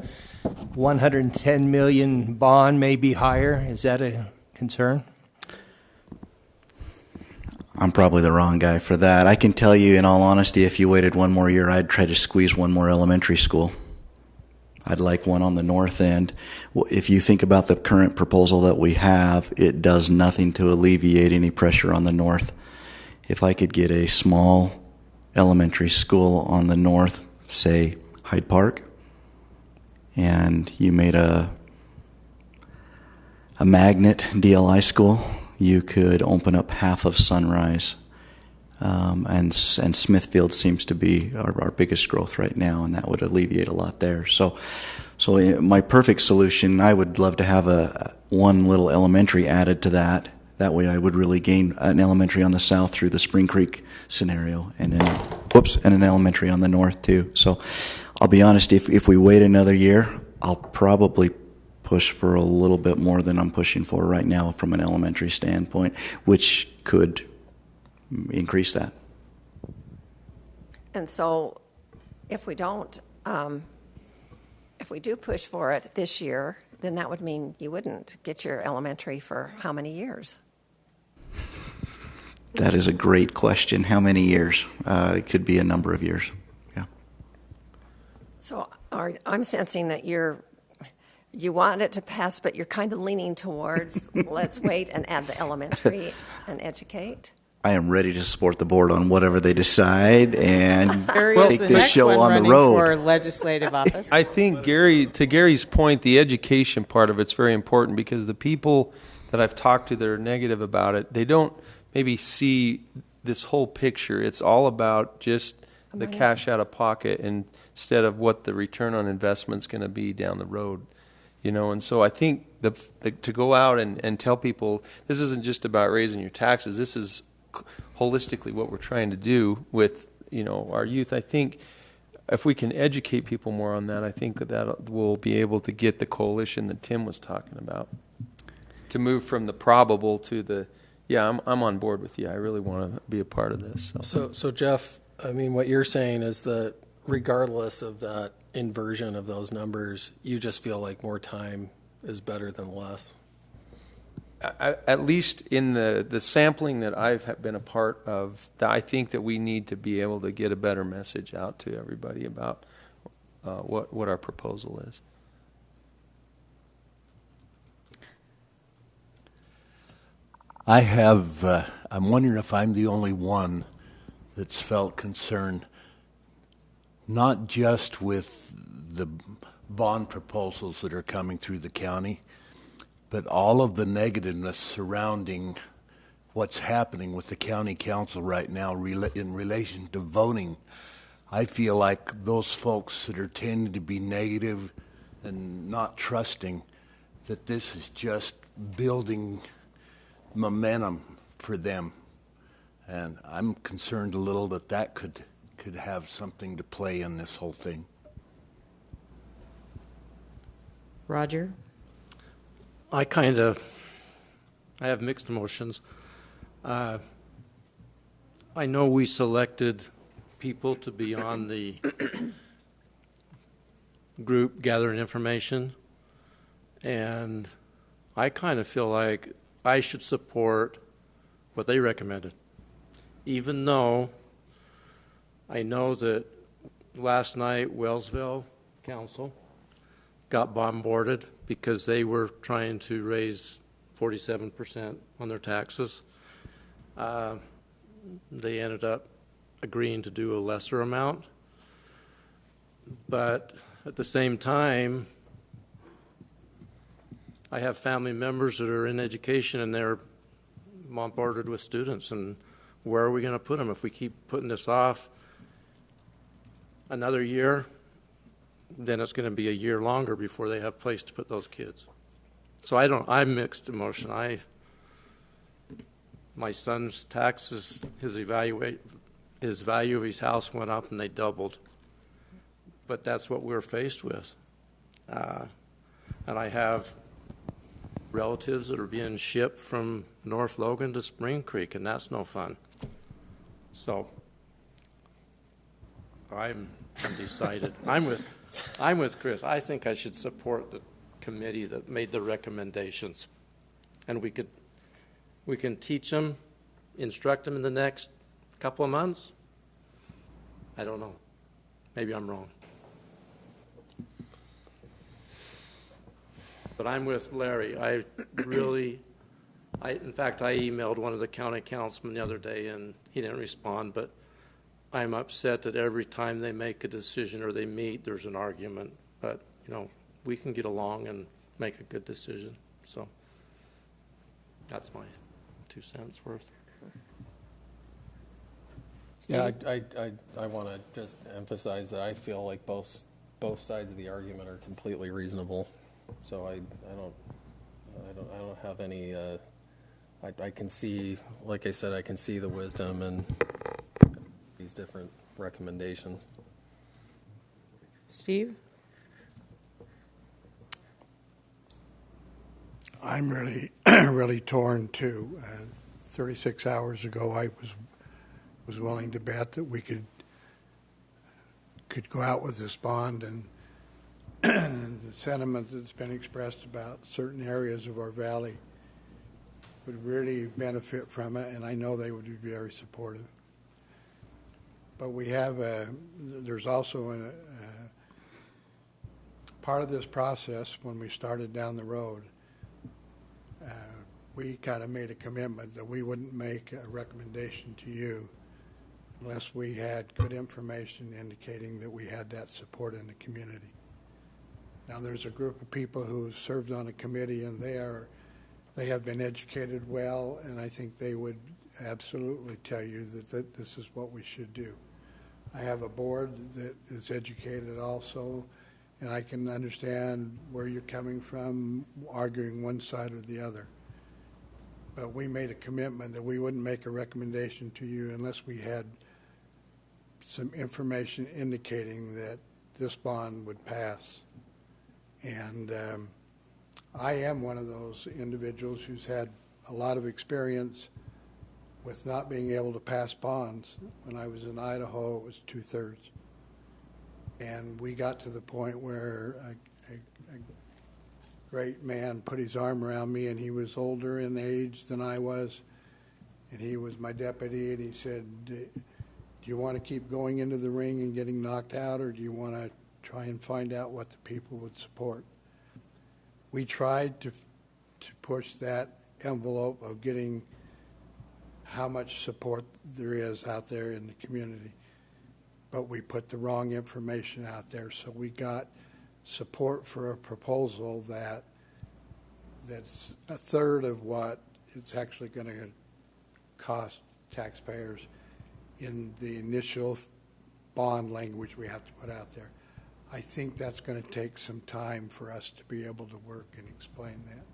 110 million bond may be higher? Is that a concern? I'm probably the wrong guy for that. I can tell you, in all honesty, if you waited one more year, I'd try to squeeze one more elementary school. I'd like one on the north end. If you think about the current proposal that we have, it does nothing to alleviate any pressure on the north. If I could get a small elementary school on the north, say Hyde Park, and you made a magnet DLI school, you could open up half of Sunrise. And Smithfield seems to be our biggest growth right now, and that would alleviate a lot there. So So my perfect solution, I would love to have one little elementary added to that. That way I would really gain an elementary on the south through the Spring Creek scenario, and an elementary on the north too. So I'll be honest, if we wait another year, I'll probably push for a little bit more than I'm pushing for right now from an elementary standpoint, which could increase that. And so if we don't, if we do push for it this year, then that would mean you wouldn't get your elementary for how many years? That is a great question. How many years? It could be a number of years. Yeah. So I'm sensing that you want it to pass, but you're kind of leaning towards let's wait and add the elementary and educate. I am ready to support the board on whatever they decide and take the this next show one on the running road. for legislative office. I think, to Gary's point, the education part of it's very important, because the people that I've talked to that are negative about it, they don't maybe see this whole picture. It's all about just the cash out of pocket instead of what the return on investment's going to be down the road. And so I think to go out and tell people this isn't just about raising your taxes. This is holistically what we're trying to do with our youth. I think if we can educate people more on that, I think that we'll be able to get the coalition that Tim was talking about, to move from the probable to the I'm on board with you. I really want to be a part of this. So Jeff, I mean, what you're saying is that regardless of that inversion of those numbers, you just feel like more time is better than less. At least in the sampling that I've been a part of, I think that we need to be able to get a better message out to everybody about what our proposal is. I'm wondering if I'm the only one that's felt concerned, not just with the bond proposals that are coming through the county, but all of the negativeness surrounding what's happening with the county council right now in relation to voting. I feel like those folks that are tending to be negative and not trusting, that this is just building momentum for them. And I'm concerned a little that could have something to play in this whole thing. Roger? I have mixed emotions. I know we selected people to be on the group gathering information, and I kind of feel like I should support what they recommended, even though I know that last night Wellsville Council got bombarded because they were trying to raise 47% on their taxes. They ended up agreeing to do a lesser amount. But at the same time, I have family members that are in education and they're bombarded with students. And where are we going to put them? If we keep putting this off another year, then it's going to be a year longer before they have a place to put those kids. So I'm mixed emotion. My son's taxes, his value of his house went up and they doubled. But that's what we're faced with. And I have relatives that are being shipped from North Logan to Spring Creek, and that's no fun. So I'm undecided. I'm with Chris. I think I should support the committee that made the recommendations, and we can teach them, instruct them in the next couple of months. I don't know. Maybe I'm wrong. But I'm with Larry. In fact, I emailed one of the county councilmen the other day, and he didn't respond, but I'm upset that every time they make a decision or they meet, there's an argument. But, we can get along and make a good decision. So that's my 2 cents worth. Yeah, I want to just emphasize that I feel like both both sides of the argument are completely reasonable. So I don't have any. I can see, like I said, I can see the wisdom in these different recommendations. Steve? I'm really, really torn too. 36 hours ago, I was willing to bet that we could go out with this bond, and the sentiment that's been expressed about certain areas of our valley would really benefit from it, and I know they would be very supportive. But we have there's also a part of this process when we started down the road. We kind of made a commitment that we wouldn't make a recommendation to you unless we had good information indicating that we had that support in the community. Now, there's a group of people who served on a committee, and they have been educated well, and I think they would absolutely tell you that this is what we should do. I have a board that is educated also, and I can understand where you're coming from, arguing one side or the other. But we made a commitment that we wouldn't make a recommendation to you unless we had some information indicating that this bond would pass. And I am one of those individuals who's had a lot of experience with not being able to pass bonds. When I was in Idaho, it was 2/3. And we got to the point where a great man put his arm around me, and he was older in age than I was, and he was my deputy, and he said, do you want to keep going into the ring and getting knocked out, or do you want to try and find out what the people would support? We tried to push that envelope of getting how much support there is out there in the community, but we put the wrong information out there, so we got support for a proposal that's a third of what it's actually going to cost taxpayers in the initial bond language we have to put out there. I think that's going to take some time for us to be able to work and explain that.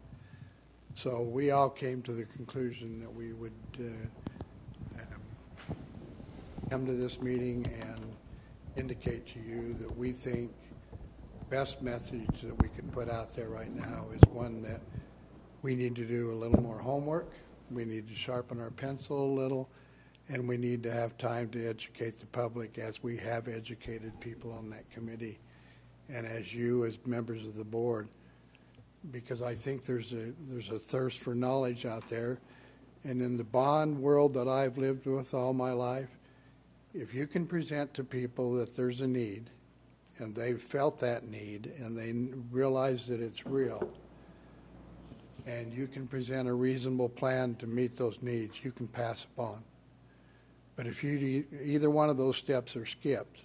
So we all came to the conclusion that we would come to this meeting and indicate to you that we think best message that we could put out there right now is one that we need to do a little more homework, we need to sharpen our pencil a little, and we need to have time to educate the public as we have educated people on that committee and as you as members of the board, because I think there's a thirst for knowledge out there. And in the bond world that I've lived with all my life, if you can present to people that there's a need, and they've felt that need, and they realize that it's real, and you can present a reasonable plan to meet those needs, you can pass a bond. But if either one of those steps are skipped,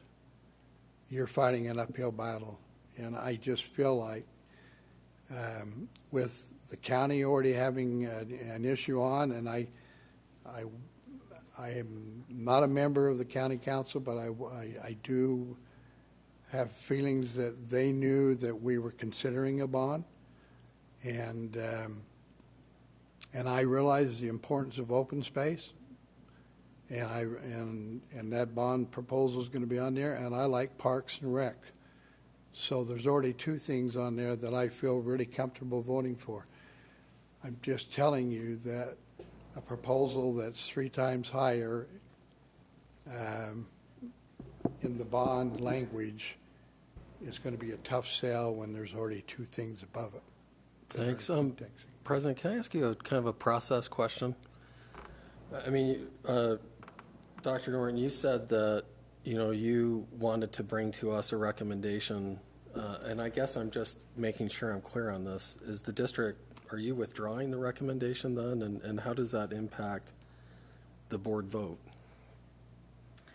you're fighting an uphill battle. And I just feel like with the county already having an issue on, and I am not a member of the county council, but I do have feelings that they knew that we were considering a bond, and I realize the importance of open space, and that bond proposal is going to be on there, and I like Parks and Rec. So there's already two things on there that I feel really comfortable voting for. I'm just telling you that a proposal that's 3 times higher in the bond language is going to be a tough sell when there's already 2 things above it. Thanks. President, can I ask you a kind of a process question? I mean, Dr. Norton, you said that you wanted to bring to us a recommendation, and I guess I'm just making sure I'm clear on this. Is the district, are you withdrawing the recommendation then, and how does that impact the board vote?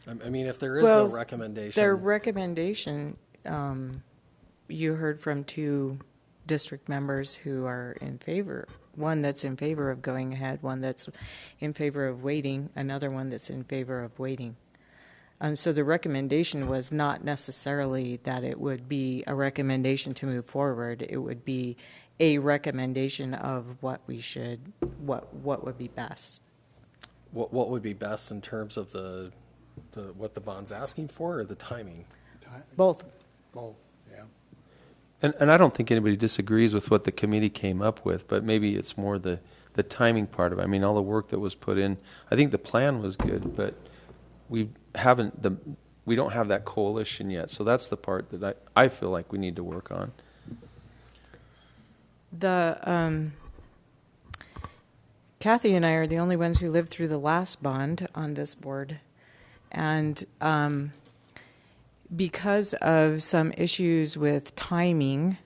I mean, if there is no recommendation. Their recommendation, you heard from 2 district members who are in favor. One that's in favor of going ahead, one that's in favor of waiting, another one that's in favor of waiting. So the recommendation was not necessarily that it would be a recommendation to move forward. It would be a recommendation of what we should, what would be best. What would be best in terms of the what the bond's asking for, or the timing? Both. Both, yeah. And I don't think anybody disagrees with what the committee came up with, but maybe it's more the timing part of it. I mean, all the work that was put in, I think the plan was good, but we don't have that coalition yet. So that's the part that I feel like we need to work on. Kathy and I are the only ones who lived through the last bond on this board. And because of some issues with timing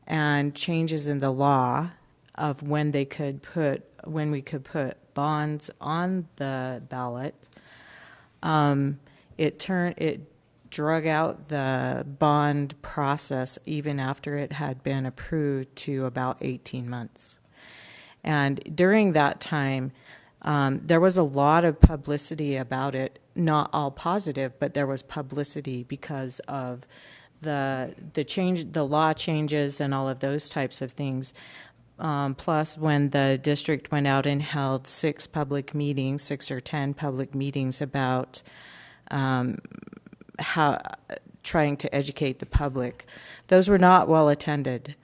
and changes in the law of when we could put bonds on the ballot, it drug out the bond process even after it had been approved to about 18 months. And during that time, there was a lot of publicity about it, not all positive, but there was publicity because of the law changes and all of those types of things. Plus, when the district went out and held 6 or 10 public meetings about how trying to educate the public, those were not well attended.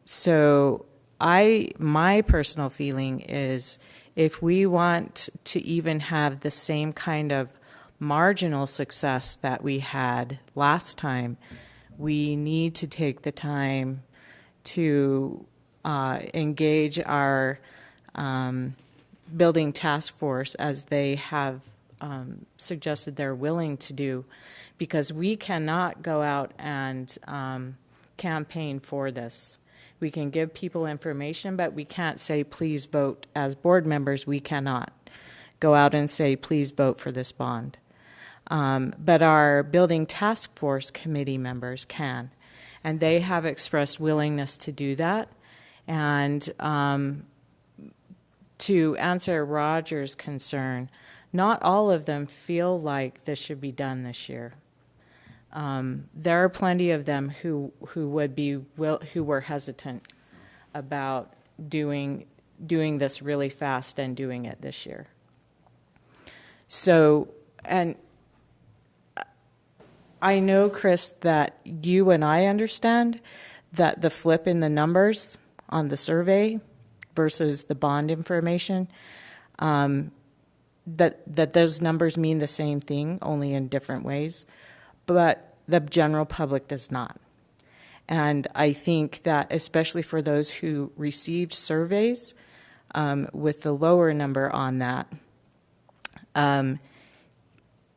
So my personal feeling is, if we want to even have the same kind of marginal success that we had last time, we need to take the time to engage our building task force, as they have suggested they're willing to do, because we cannot go out and campaign for this. We can give people information, but we can't say, please vote. As board members, we cannot go out and say, please vote for this bond. But our building task force committee members can, and they have expressed willingness to do that. And to answer Roger's concern, not all of them feel like this should be done this year. There are plenty of them who were hesitant about doing this really fast and doing it this year. So, and I know, Chris, that you and I understand that the flip in the numbers on the survey versus the bond information, that those numbers mean the same thing, only in different ways. But the general public does not. And I think that especially for those who received surveys with the lower number on that,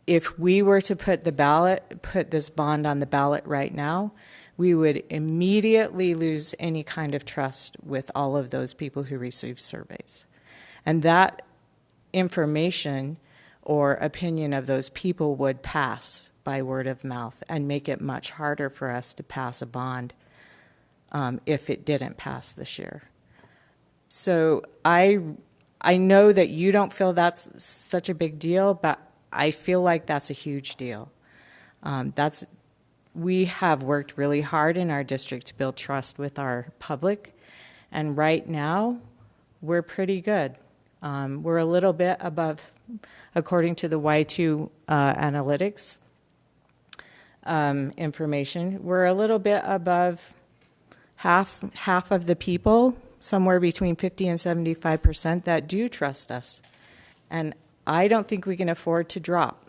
if we were to put this bond on the ballot right now, we would immediately lose any kind of trust with all of those people who received surveys. And that information or opinion of those people would pass by word of mouth and make it much harder for us to pass a bond if it didn't pass this year. So I know that you don't feel that's such a big deal, but I feel like that's a huge deal. We have worked really hard in our district to build trust with our public, and right now we're pretty good. We're a little bit above, according to the Y2 analytics information, we're a little bit above half of the people, somewhere between 50 and 75%, that do trust us. And I don't think we can afford to drop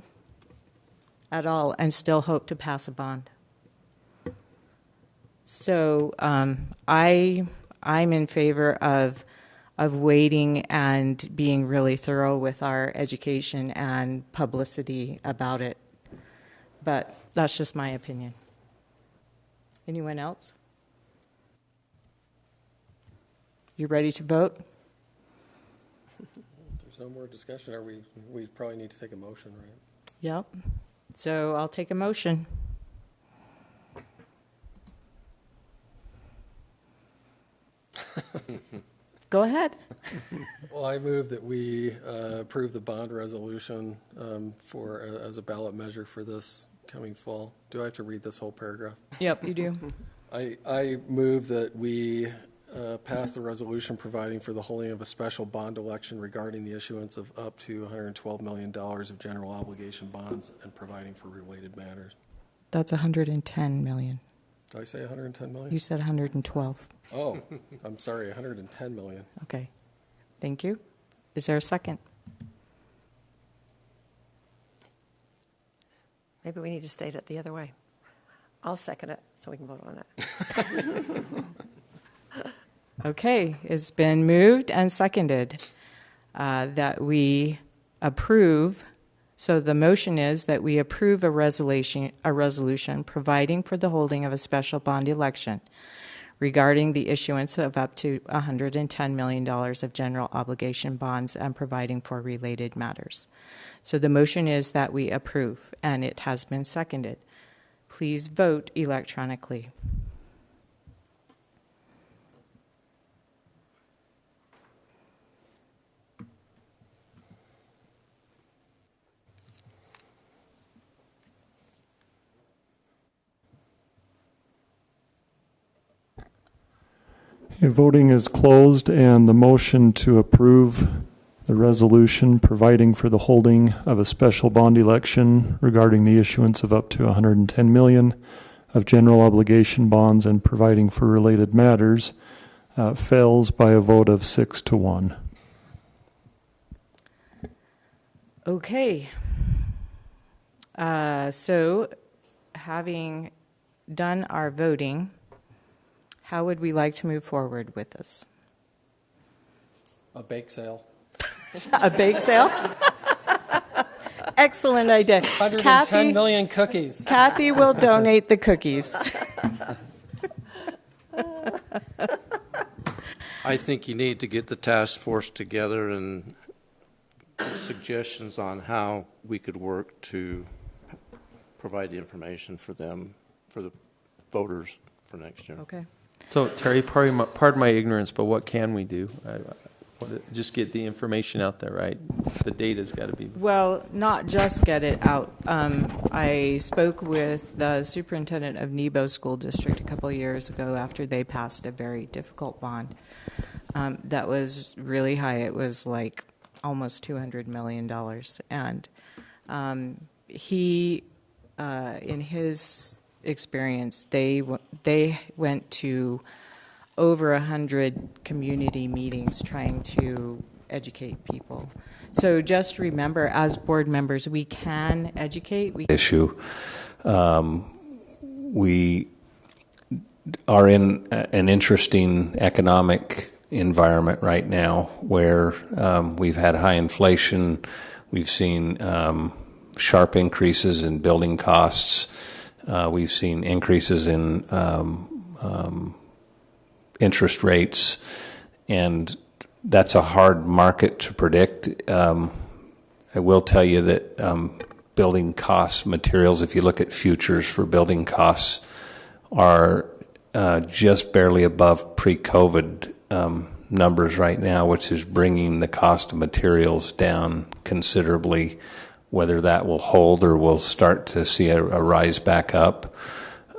at all and still hope to pass a bond. So I'm in favor of waiting and being really thorough with our education and publicity about it. But that's just my opinion. Anyone else? You ready to vote? If there's no more discussion, we probably need to take a motion, right? Yep. So I'll take a motion. Go ahead. Well, I move that we approve the bond resolution as a ballot measure for this coming fall. Do I have to read this whole paragraph? Yep, you do. I move that we pass the resolution providing for the holding of a special bond election regarding the issuance of up to $112 million of general obligation bonds and providing for related matters. That's 110 million. Did I say 110 million? You said 112. Oh, I'm sorry, 110 million. Okay. Thank you. Is there a second? Maybe we need to state it the other way. I'll second it so we can vote on it. Okay, it's been moved and seconded that we approve. So the motion is that we approve a resolution providing for the holding of a special bond election regarding the issuance of up to $110 million of general obligation bonds and providing for related matters. So the motion is that we approve, and it has been seconded. Please vote electronically. Voting is closed, and the motion to approve the resolution providing for the holding of a special bond election regarding the issuance of up to $110 million of general obligation bonds and providing for related matters fails by a vote of 6-1. Okay. So having done our voting, how would we like to move forward with this? A bake sale. A bake sale? Excellent idea. 110 million cookies. Kathy will donate the cookies. I think you need to get the task force together and suggestions on how we could work to provide the information for them, for the voters for next year. Okay. So, Terry, pardon my ignorance, but what can we do? Just get the information out there, right? The data's got to be... Well, not just get it out. I spoke with the superintendent of Nebo School District a couple of years ago after they passed a very difficult bond that was really high. It was like almost $200 million. And he, in his experience, they went to over 100 community meetings trying to educate people. So just remember, as board members, we can educate. Issue. We are in an interesting economic environment right now where we've had high inflation. We've seen sharp increases in building costs. We've seen increases in interest rates, and that's a hard market to predict. I will tell you that building costs, materials, if you look at futures for building costs, are just barely above pre-COVID numbers right now, which is bringing the cost of materials down considerably. Whether that will hold or we'll start to see a rise back up,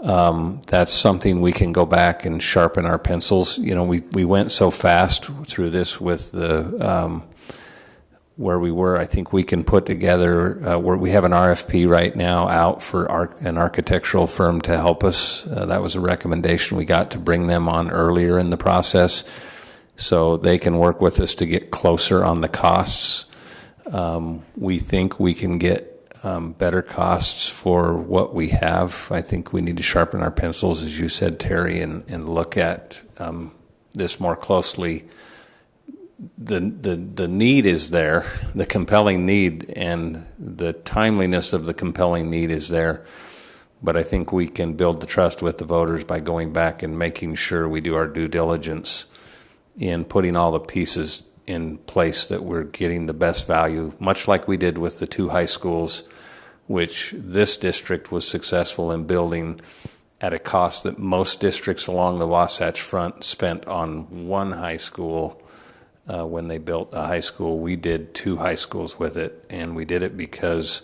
that's something we can go back and sharpen our pencils. You know, we went so fast through this with the where we were. I think we can put together where we have an RFP right now out for an architectural firm to help us. That was a recommendation we got to bring them on earlier in the process, so they can work with us to get closer on the costs. We think we can get better costs for what we have. I think we need to sharpen our pencils, as you said, Terry, and look at this more closely. The need is there, the compelling need, and the timeliness of the compelling need is there. But I think we can build the trust with the voters by going back and making sure we do our due diligence in putting all the pieces in place that we're getting the best value, much like we did with the two high schools, which this district was successful in building at a cost that most districts along the Wasatch Front spent on one high school when they built a high school. We did 2 high schools with it, and we did it because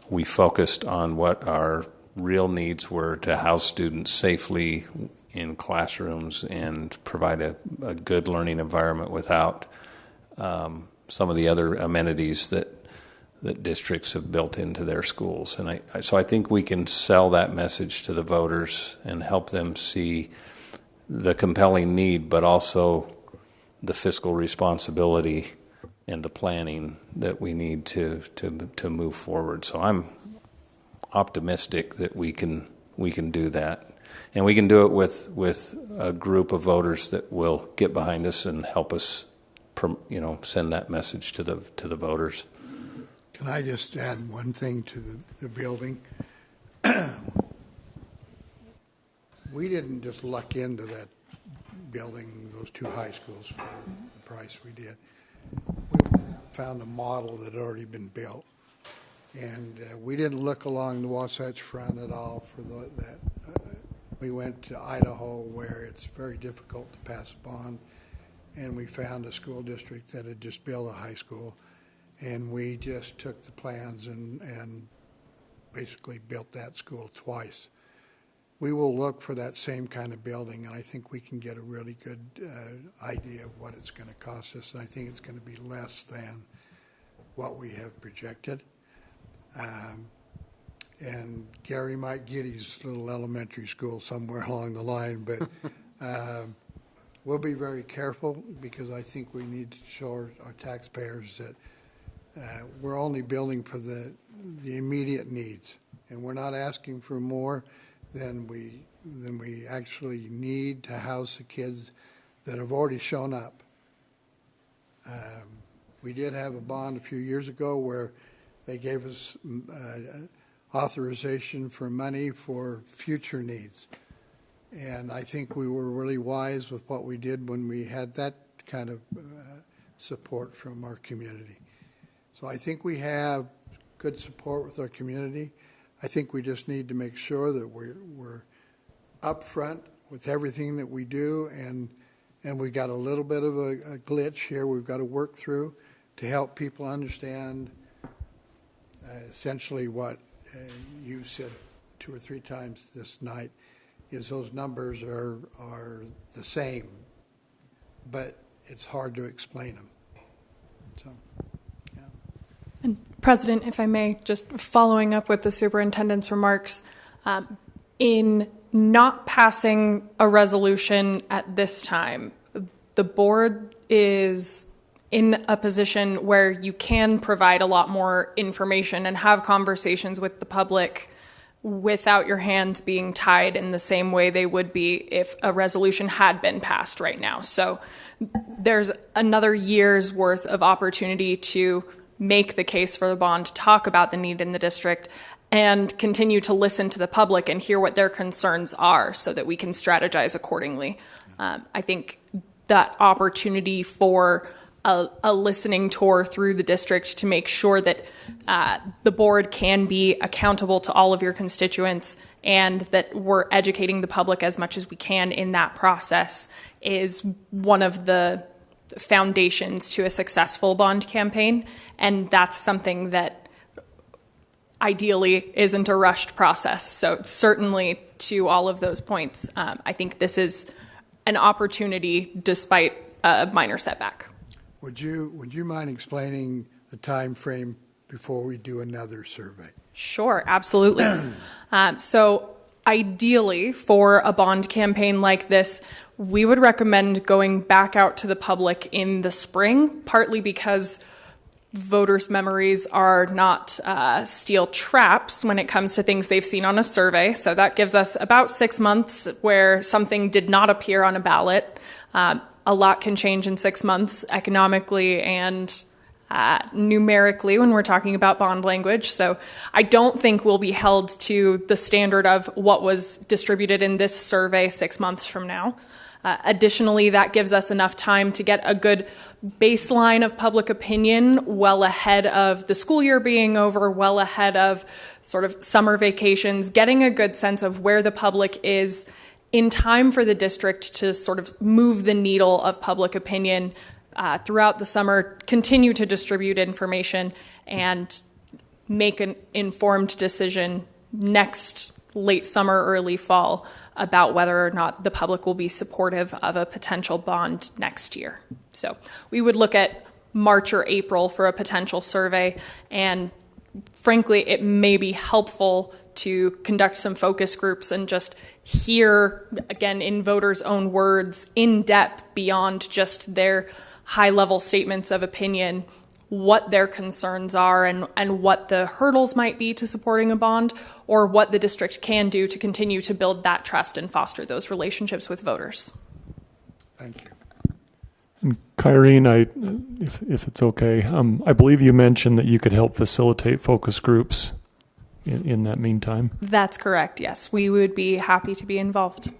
we focused on what our real needs were to house students safely in classrooms and provide a good learning environment without some of the other amenities that districts have built into their schools. And so I think we can sell that message to the voters and help them see the compelling need, but also the fiscal responsibility and the planning that we need to move forward. So I'm optimistic that we can do that. And we can do it with a group of voters that will get behind us and help us, send that message to the voters. Can I just add one thing to the building? We didn't just luck into that building, those 2 high schools for the price we did. We found a model that had already been built. And we didn't look along the Wasatch Front at all for that. We went to Idaho, where it's very difficult to pass a bond, and we found a school district that had just built a high school, and we just took the plans and basically built that school twice. We will look for that same kind of building, and I think we can get a really good idea of what it's going to cost us, and I think it's going to be less than what we have projected. And Gary might get his little elementary school somewhere along the line, but we'll be very careful, because I think we need to show our taxpayers that we're only building for the immediate needs, and we're not asking for more than we actually need to house the kids that have already shown up. We did have a bond a few years ago where they gave us authorization for money for future needs. And I think we were really wise with what we did when we had that kind of support from our community. So I think we have good support with our community. I think we just need to make sure that we're upfront with everything that we do, and we got a little bit of a glitch here we've got to work through to help people understand essentially what you said 2 or 3 times this night, is those numbers are the same, but it's hard to explain them. So, yeah. And President, if I may, just following up with the superintendent's remarks, in not passing a resolution at this time, the board is in a position where you can provide a lot more information and have conversations with the public without your hands being tied in the same way they would be if a resolution had been passed right now. So there's another year's worth of opportunity to make the case for the bond, to talk about the need in the district, and continue to listen to the public and hear what their concerns are so that we can strategize accordingly. I think that opportunity for a listening tour through the district to make sure that the board can be accountable to all of your constituents and that we're educating the public as much as we can in that process is one of the foundations to a successful bond campaign. And that's something that ideally isn't a rushed process. So certainly to all of those points, I think this is an opportunity despite a minor setback. Would you mind explaining the time frame before we do another survey? Sure, absolutely. So ideally, for a bond campaign like this, we would recommend going back out to the public in the spring, partly because voters' memories are not steel traps when it comes to things they've seen on a survey. So that gives us about 6 months where something did not appear on a ballot. A lot can change in 6 months economically and numerically when we're talking about bond language. So I don't think we'll be held to the standard of what was distributed in this survey 6 months from now. Additionally, that gives us enough time to get a good baseline of public opinion well ahead of the school year being over, well ahead of sort of summer vacations, getting a good sense of where the public is in time for the district to sort of move the needle of public opinion throughout the summer, continue to distribute information and make an informed decision next late summer, early fall about whether or not the public will be supportive of a potential bond next year. So we would look at March or April for a potential survey, and frankly, it may be helpful to conduct some focus groups and just hear, again, in voters' own words, in depth, beyond just their high-level statements of opinion, what their concerns are and what the hurdles might be to supporting a bond, or what the district can do to continue to build that trust and foster those relationships with voters. Thank you. And Kyrene, if it's okay, I believe you mentioned that you could help facilitate focus groups in that meantime. That's correct, yes. We would be happy to be involved.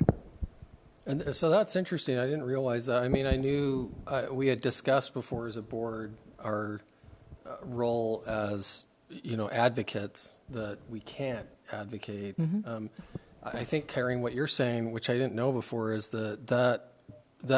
And so that's interesting. I didn't realize that. I mean, I knew we had discussed before as a board our role as, advocates, that we can't advocate. Mm-hmm. I think, Kyrene, what you're saying, which I didn't know before, is that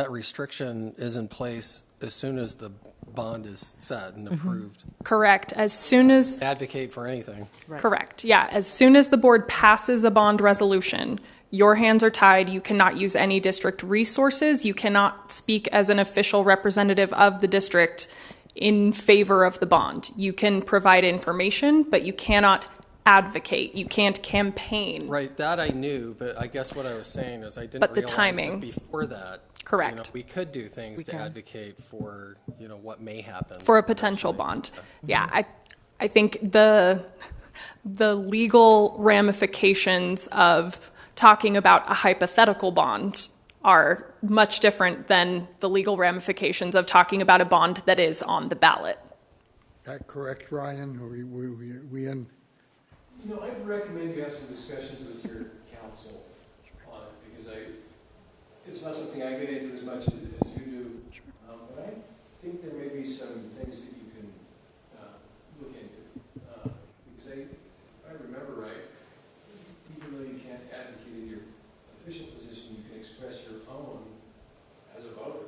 restriction is in place as soon as the bond is set and approved. Correct. As soon as... Advocate for anything. Right. Correct. Yeah. As soon as the board passes a bond resolution, your hands are tied. You cannot use any district resources. You cannot speak as an official representative of the district in favor of the bond. You can provide information, but you cannot advocate. You can't campaign. Right. That I knew, but I guess what I was saying is I didn't But the realize timing. that before that. Correct. We could do things We to can. advocate for, what may happen. For a potential bond. Yeah. I think the legal ramifications of talking about a hypothetical bond are much different than the legal ramifications of talking about a bond that is on the ballot. That correct, Ryan? Are we in? I'd recommend you have some discussions with your council on it, because it's not something I get into as much as you do. But I think there may be some things that you can look into. Because if I remember right, even though you can't advocate in your official position, you can express your own as a voter.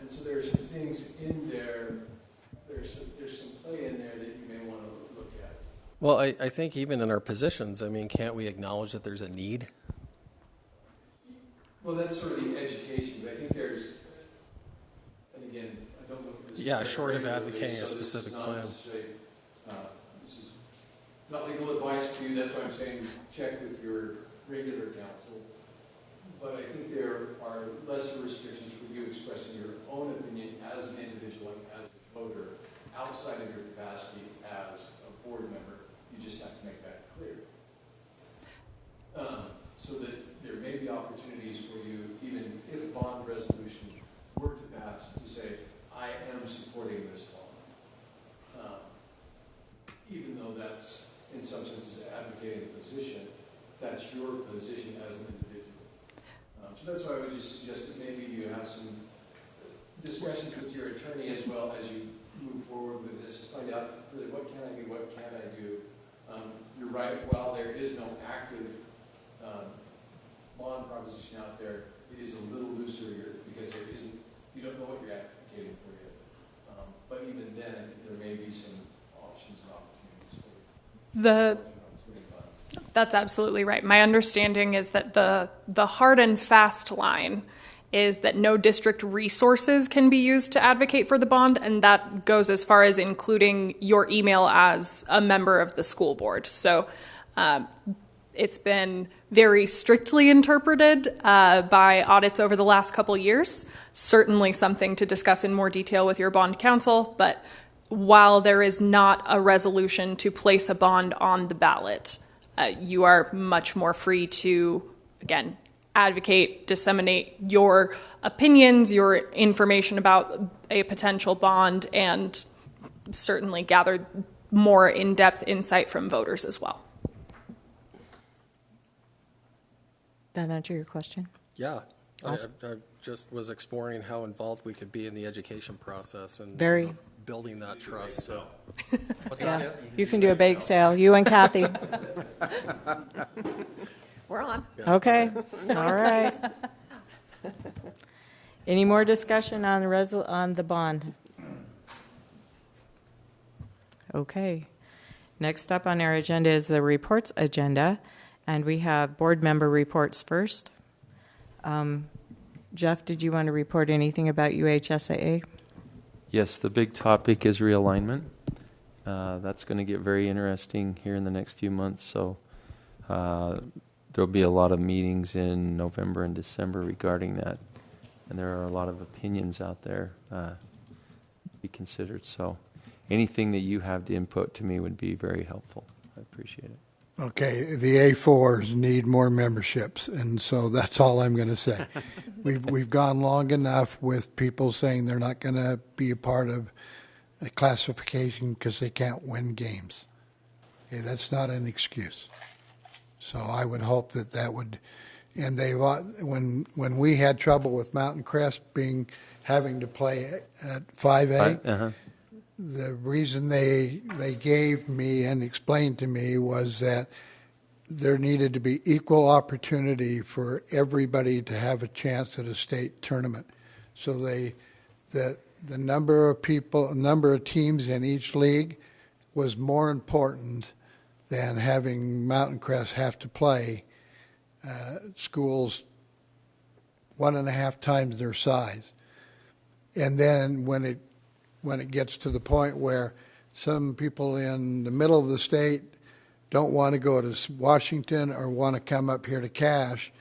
And so there's some things in there, there's some play in there that you may want to look at. Well, I think even in our positions, can't we acknowledge that there's a need? Well, that's sort of the education, but I think there's, and again, I don't know if this is. Yeah, short of advocating a specific plan. This is not legal advice to you, that's why I'm saying check with your regular counsel. But I think there are lesser restrictions for you expressing your own opinion as an individual and as a voter outside of your capacity as a board member. You just have to make that clear. So that there may be opportunities for you, even if a bond resolution were to pass, to say, I am supporting this bond. Even though that's, in some senses, advocating a position, that's your position as an individual. So that's why I would just suggest that maybe you have some discussions with your attorney as well as you move forward with this, to find out really what can I do, what can't I do. You're right, while there is no active bond proposition out there, it is a little looser here because there isn't, you don't know what you're advocating for yet. But even then, there may be some options and opportunities for That's absolutely right. My understanding is that the hard and fast line is that no district resources can be used to advocate for the bond, and that goes as far as including your email as a member of the school board. So it's been very strictly interpreted by audits over the last couple years. Certainly something to discuss in more detail with your bond counsel, but while there is not a resolution to place a bond on the ballot, you are much more free to, again, advocate, disseminate your opinions, your information about a potential bond, and certainly gather more in-depth insight from voters as well. That answer your question? Yeah. Awesome. I just was exploring how involved we could be in the education process and Very. Building that trust. So, what's Yeah. that? You can do a bake sale, you and Kathy. We're on. Okay, all right. Any more discussion on on the bond? Okay. Next up on our agenda is the reports agenda, and we have board member reports first. Jeff, did you want to report anything about UHSAA? Yes, the big topic is realignment. That's going to get very interesting here in the next few months. So there'll be a lot of meetings in November and December regarding that. And there are a lot of opinions out there to be considered. So anything that you have to input to me would be very helpful. I appreciate it. Okay, the A4s need more memberships, and so that's all I'm going to say. We've gone long enough with people saying they're not going to be a part of a classification because they can't win games. Okay, that's not an excuse. So I would hope that would, and when we had trouble with Mountain Crest having to play at 5A. The reason they gave me and explained to me was that there needed to be equal opportunity for everybody to have a chance at a state tournament. So the number of teams in each league was more important than having Mountain Crest have to play schools 1.5 times their size. And then when it gets to the point where some people in the middle of the state don't want to go to Washington or want to come up here to Cache,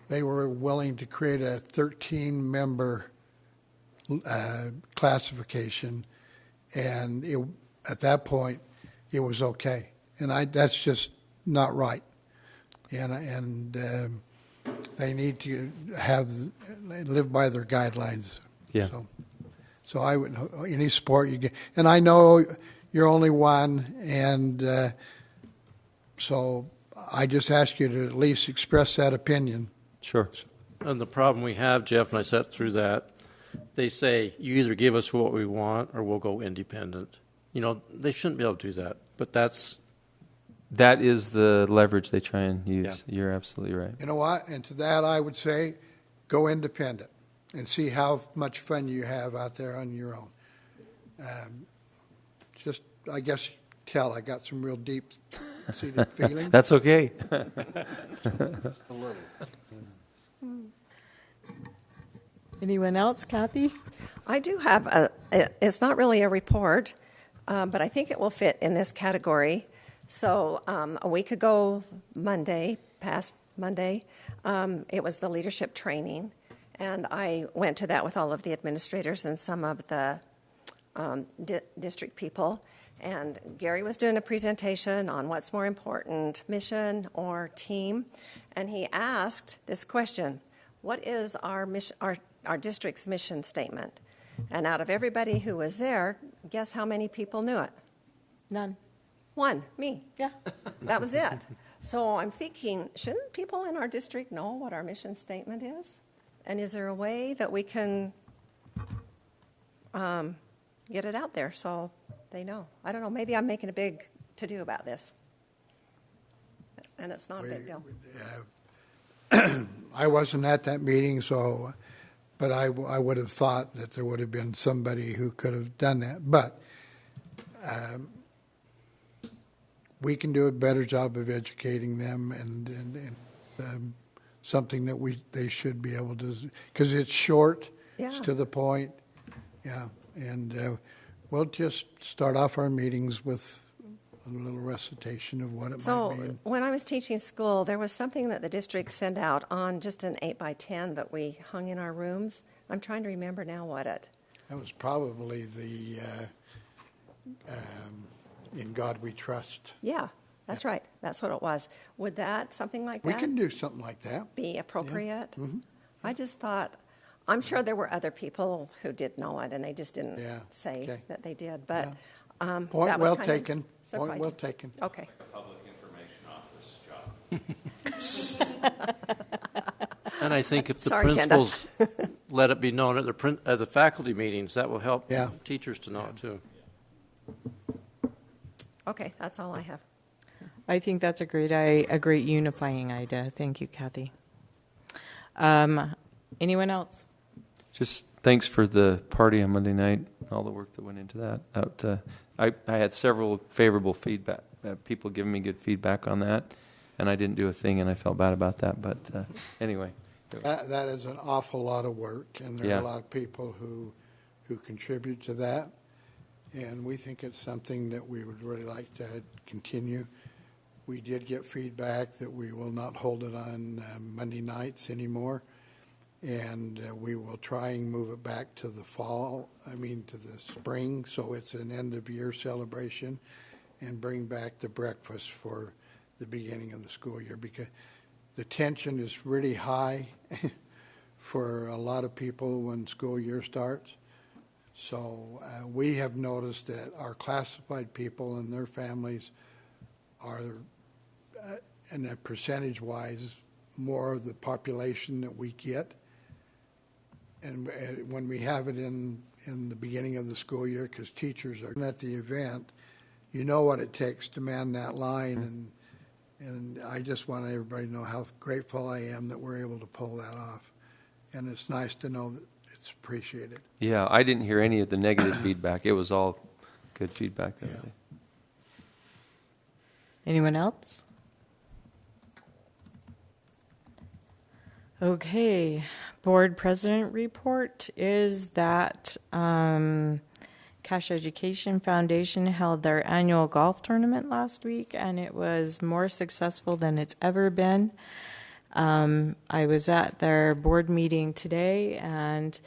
they were willing to create a 13-member classification, and at that point, it was okay. And that's just not right. And they need to live by their guidelines. Yeah. So I would, any sport you get, and I know you're only one, and so I just ask you to at least express that opinion. Sure. And the problem we have, Jeff, and I sat through that, they say you either give us what we want or we'll go independent. You know, they shouldn't be able to do that, but that is the leverage they try and use. Yeah. You're absolutely right. You know what? And to that, I would say, go independent and see how much fun you have out there on your own. Just, I guess, I got some real deep-seated feelings. That's okay. Anyone else? Kathy? I do have it's not really a report, but I think it will fit in this category. So a week ago, past Monday, it was the leadership training. And I went to that with all of the administrators and some of the district people. And Gary was doing a presentation on what's more important, mission or team. And he asked this question: what is our district's mission statement? And out of everybody who was there, guess how many people knew it? None. One, me. Yeah. That was it. So I'm thinking, shouldn't people in our district know what our mission statement is? And is there a way that we can get it out there so they know? I don't know. Maybe I'm making a big to-do about this. And it's not a big deal. I wasn't at that meeting, but I would have thought that there would have been somebody who could have done that. But we can do a better job of educating them and something that they should be able to, because it's short, it's to the point, and we'll just start off our meetings with a little recitation of what it might be. So when I was teaching school, there was something that the district sent out on just an 8x10 that we hung in our rooms. I'm trying to remember now what it. That was probably the In God We Trust. Yeah. That's right. That's what it was. Would something like that? We can do something like that. Be appropriate? Yeah. Mm-hmm. I just thought, I'm sure there were other people who did know it, and they just didn't say that they did. But point that was well kind taken. of Point well taken. Okay. Public information office job. And I think if the Sorry, principals let it be known at the faculty meetings, that will help teachers to know it too. Okay, that's all I have. I think that's a great unifying idea. Thank you, Kathy. Anyone else? just thanks for the party on Monday night, all the work that went into that. I had several favorable feedback, people giving me good feedback on that, and I didn't do a thing, and I felt bad about that. But anyway. That is an awful lot of work, and there are a lot of people who contribute to that, and we think it's something that we would really like to continue. We did get feedback that we will not hold it on Monday nights anymore, and we will try and move it back to the to the spring, so it's an end-of-year celebration, and bring back the breakfast for the beginning of the school year, because the tension is really high for a lot of people when school year starts. So we have noticed that our classified people and their families are, and that percentage-wise, more of the population that we get. And when we have it in the beginning of the school year, because teachers are at the event, you know what it takes to man that line, and I just want everybody to know how grateful I am that we're able to pull that off. And it's nice to know that it's appreciated. Yeah, I didn't hear any of the negative feedback. It was all good feedback that day. Anyone else? Okay, board president report is that Cash Education Foundation held their annual golf tournament last week, and it was more successful than it's ever been. I was at their board meeting today, and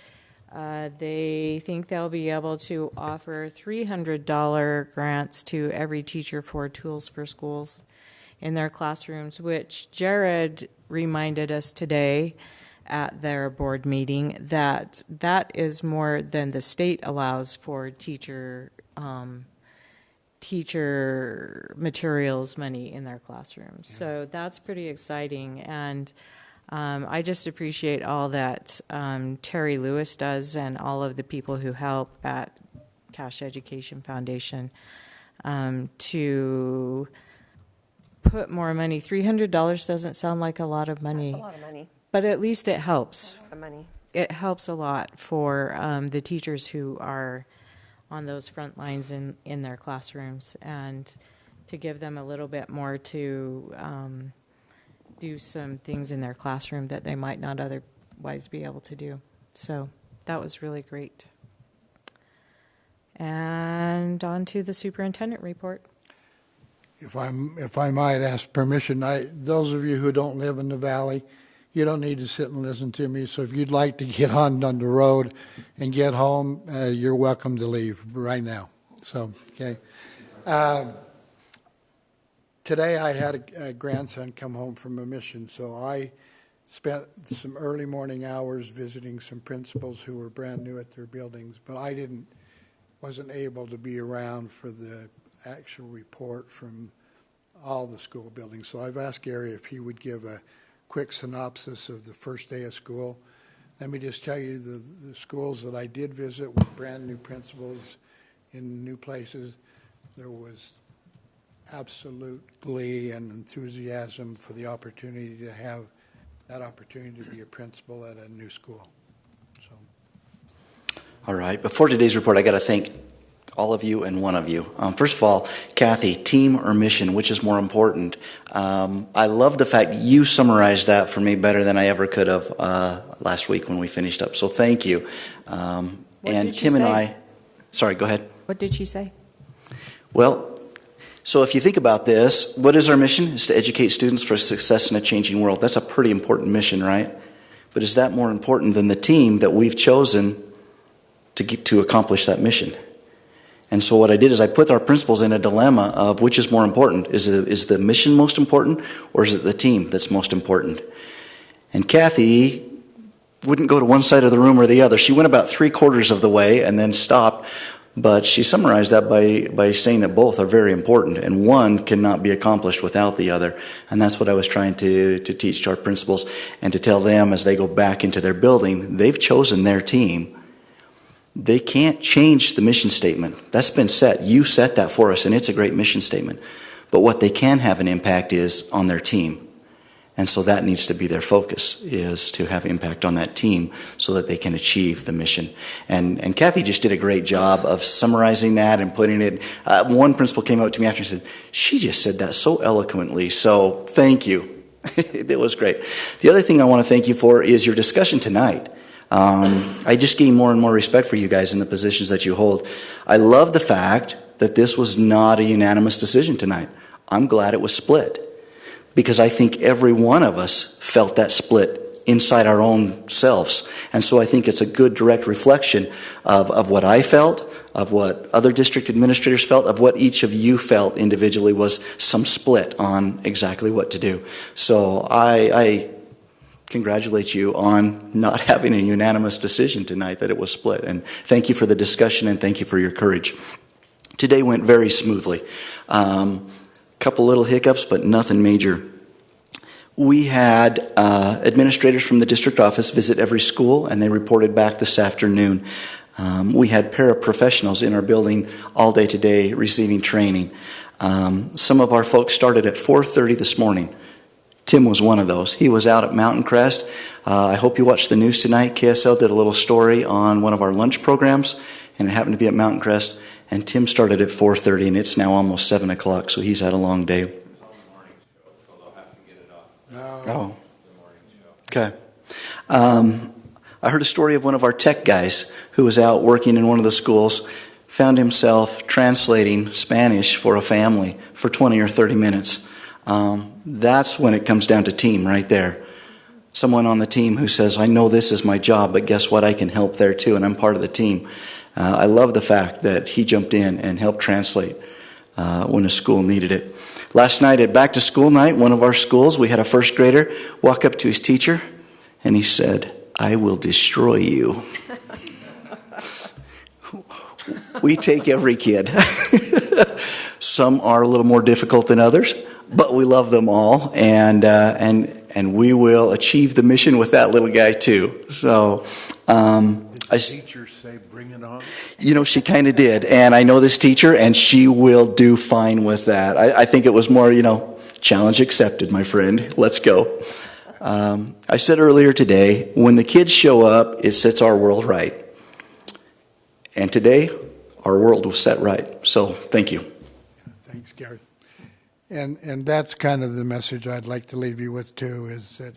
they think they'll be able to offer $300 grants to every teacher for Tools for Schools in their classrooms, which Jared reminded us today at their board meeting that is more than the state allows for teacher materials money in their classrooms. Yeah. So that's pretty exciting, and I just appreciate all that Terry Lewis does and all of the people who help at Cash Education Foundation to put more money. $300 doesn't sound like a lot of money. That's a lot of money. But at least it helps. A lot of money. It helps a lot for the teachers who are on those front lines in their classrooms, and to give them a little bit more to do some things in their classroom that they might not otherwise be able to do. So that was really great. And on to the superintendent report. If I might ask permission, those of you who don't live in the valley, you don't need to sit and listen to me. So if you'd like to get on the road and get home, you're welcome to leave right now. So, okay. Today I had a grandson come home from a mission, so I spent some early morning hours visiting some principals who were brand new at their buildings, but I wasn't able to be around for the actual report from all the school buildings. So I've asked Gary if he would give a quick synopsis of the first day of school. Let me just tell you the schools that I did visit with brand new principals in new places. There was absolute glee and enthusiasm for the opportunity to have that opportunity to be a principal at a new school. So. All right. Before today's report, I got to thank all of you and one of you. First of all, Kathy, team or mission, which is more important? I love the fact you summarized that for me better than I ever could have last week when we finished up. So thank you. And Tim and I, sorry, go ahead. What did she say? Well, so if you think about this, what is our mission? It's to educate students for success in a changing world. That's a pretty important mission, right? But is that more important than the team that we've chosen to accomplish that mission? And so what I did is I put our principals in a dilemma of which is more important. Is the mission most important, or is it the team that's most important? And Kathy wouldn't go to one side of the room or the other. She went about 3/4 of the way and then stopped. But she summarized that by saying that both are very important, and one cannot be accomplished without the other. And that's what I was trying to teach to our principals and to tell them as they go back into their building. They've chosen their team. They can't change the mission statement. That's been set. You set that for us, and it's a great mission statement. But what they can have an impact is on their team. And so that needs to be their focus, is to have impact on that team so that they can achieve the mission. And Kathy just did a great job of summarizing that and putting it. One principal came up to me after and said, she just said that so eloquently, so thank you. It was great. The other thing I want to thank you for is your discussion tonight. I just gain more and more respect for you guys in the positions that you hold. I love the fact that this was not a unanimous decision tonight. I'm glad it was split, because I think every one of us felt that split inside our own selves. And so I think it's a good direct reflection of what I felt, of what other district administrators felt, of what each of you felt individually was some split on exactly what to do. So I congratulate you on not having a unanimous decision tonight, that it was split. And thank you for the discussion, and thank you for your courage. Today went very smoothly. Couple little hiccups, but nothing major. We had administrators from the district office visit every school, and they reported back this afternoon. We had paraprofessionals in our building all day today receiving training. Some of our folks started at 4:30 this morning. Tim was one of those. He was out at Mountain Crest. I hope you watched the news tonight. KSL did a little story on one of our lunch programs, and it happened to be at Mountain Crest. And Tim started at 4:30, and it's now almost 7 o'clock, so he's had a long day. Oh. Okay. I heard a story of one of our tech guys who was out working in one of the schools, found himself translating Spanish for a family for 20 or 30 minutes. That's when it comes down to team right there. Someone on the team who says, I know this is my job, but guess what? I can help there too, and I'm part of the team. I love the fact that he jumped in and helped translate when a school needed it. Last night at back to school night, one of our schools, we had a first grader walk up to his teacher, and he said, I will destroy you. We take every kid. Some are a little more difficult than others, but we love them all, and we will achieve the mission with that little guy too. So, Did the teacher say, bring it on? You know, she kind of did, and I know this teacher, and she will do fine with that. I think it was more, challenge accepted, my friend. Let's go. I said earlier today, when the kids show up, it sets our world right. And today, our world was set right. So, thank you. Thanks, Gary. And that's kind of the message I'd like to leave you with, too, is that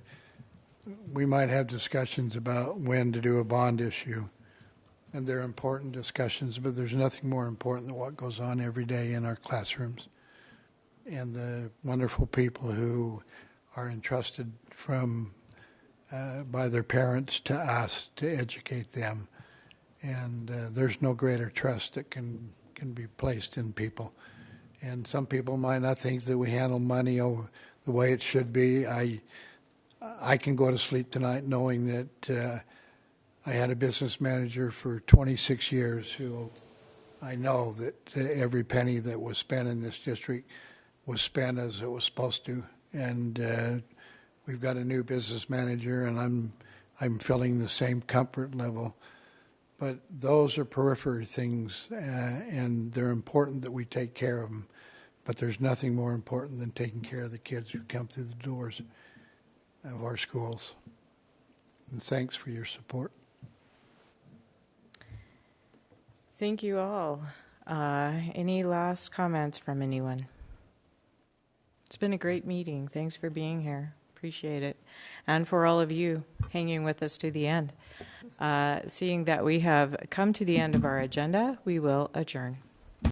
we might have discussions about when to do a bond issue. And they're important discussions, but there's nothing more important than what goes on every day in our classrooms. And the wonderful people who are entrusted by their parents to us to educate them. And there's no greater trust that can be placed in people. And some people might not think that we handle money the way it should be. I can go to sleep tonight knowing that I had a business manager for 26 years who I know that every penny that was spent in this district was spent as it was supposed to. And we've got a new business manager, and I'm feeling the same comfort level. But those are periphery things, and they're important that we take care of them. But there's nothing more important than taking care of the kids who come through the doors of our schools. And thanks for your support. Thank you all. Any last comments from anyone? It's been a great meeting. Thanks for being here. Appreciate it. And for all of you hanging with us to the end. Seeing that we have come to the end of our agenda, we will adjourn.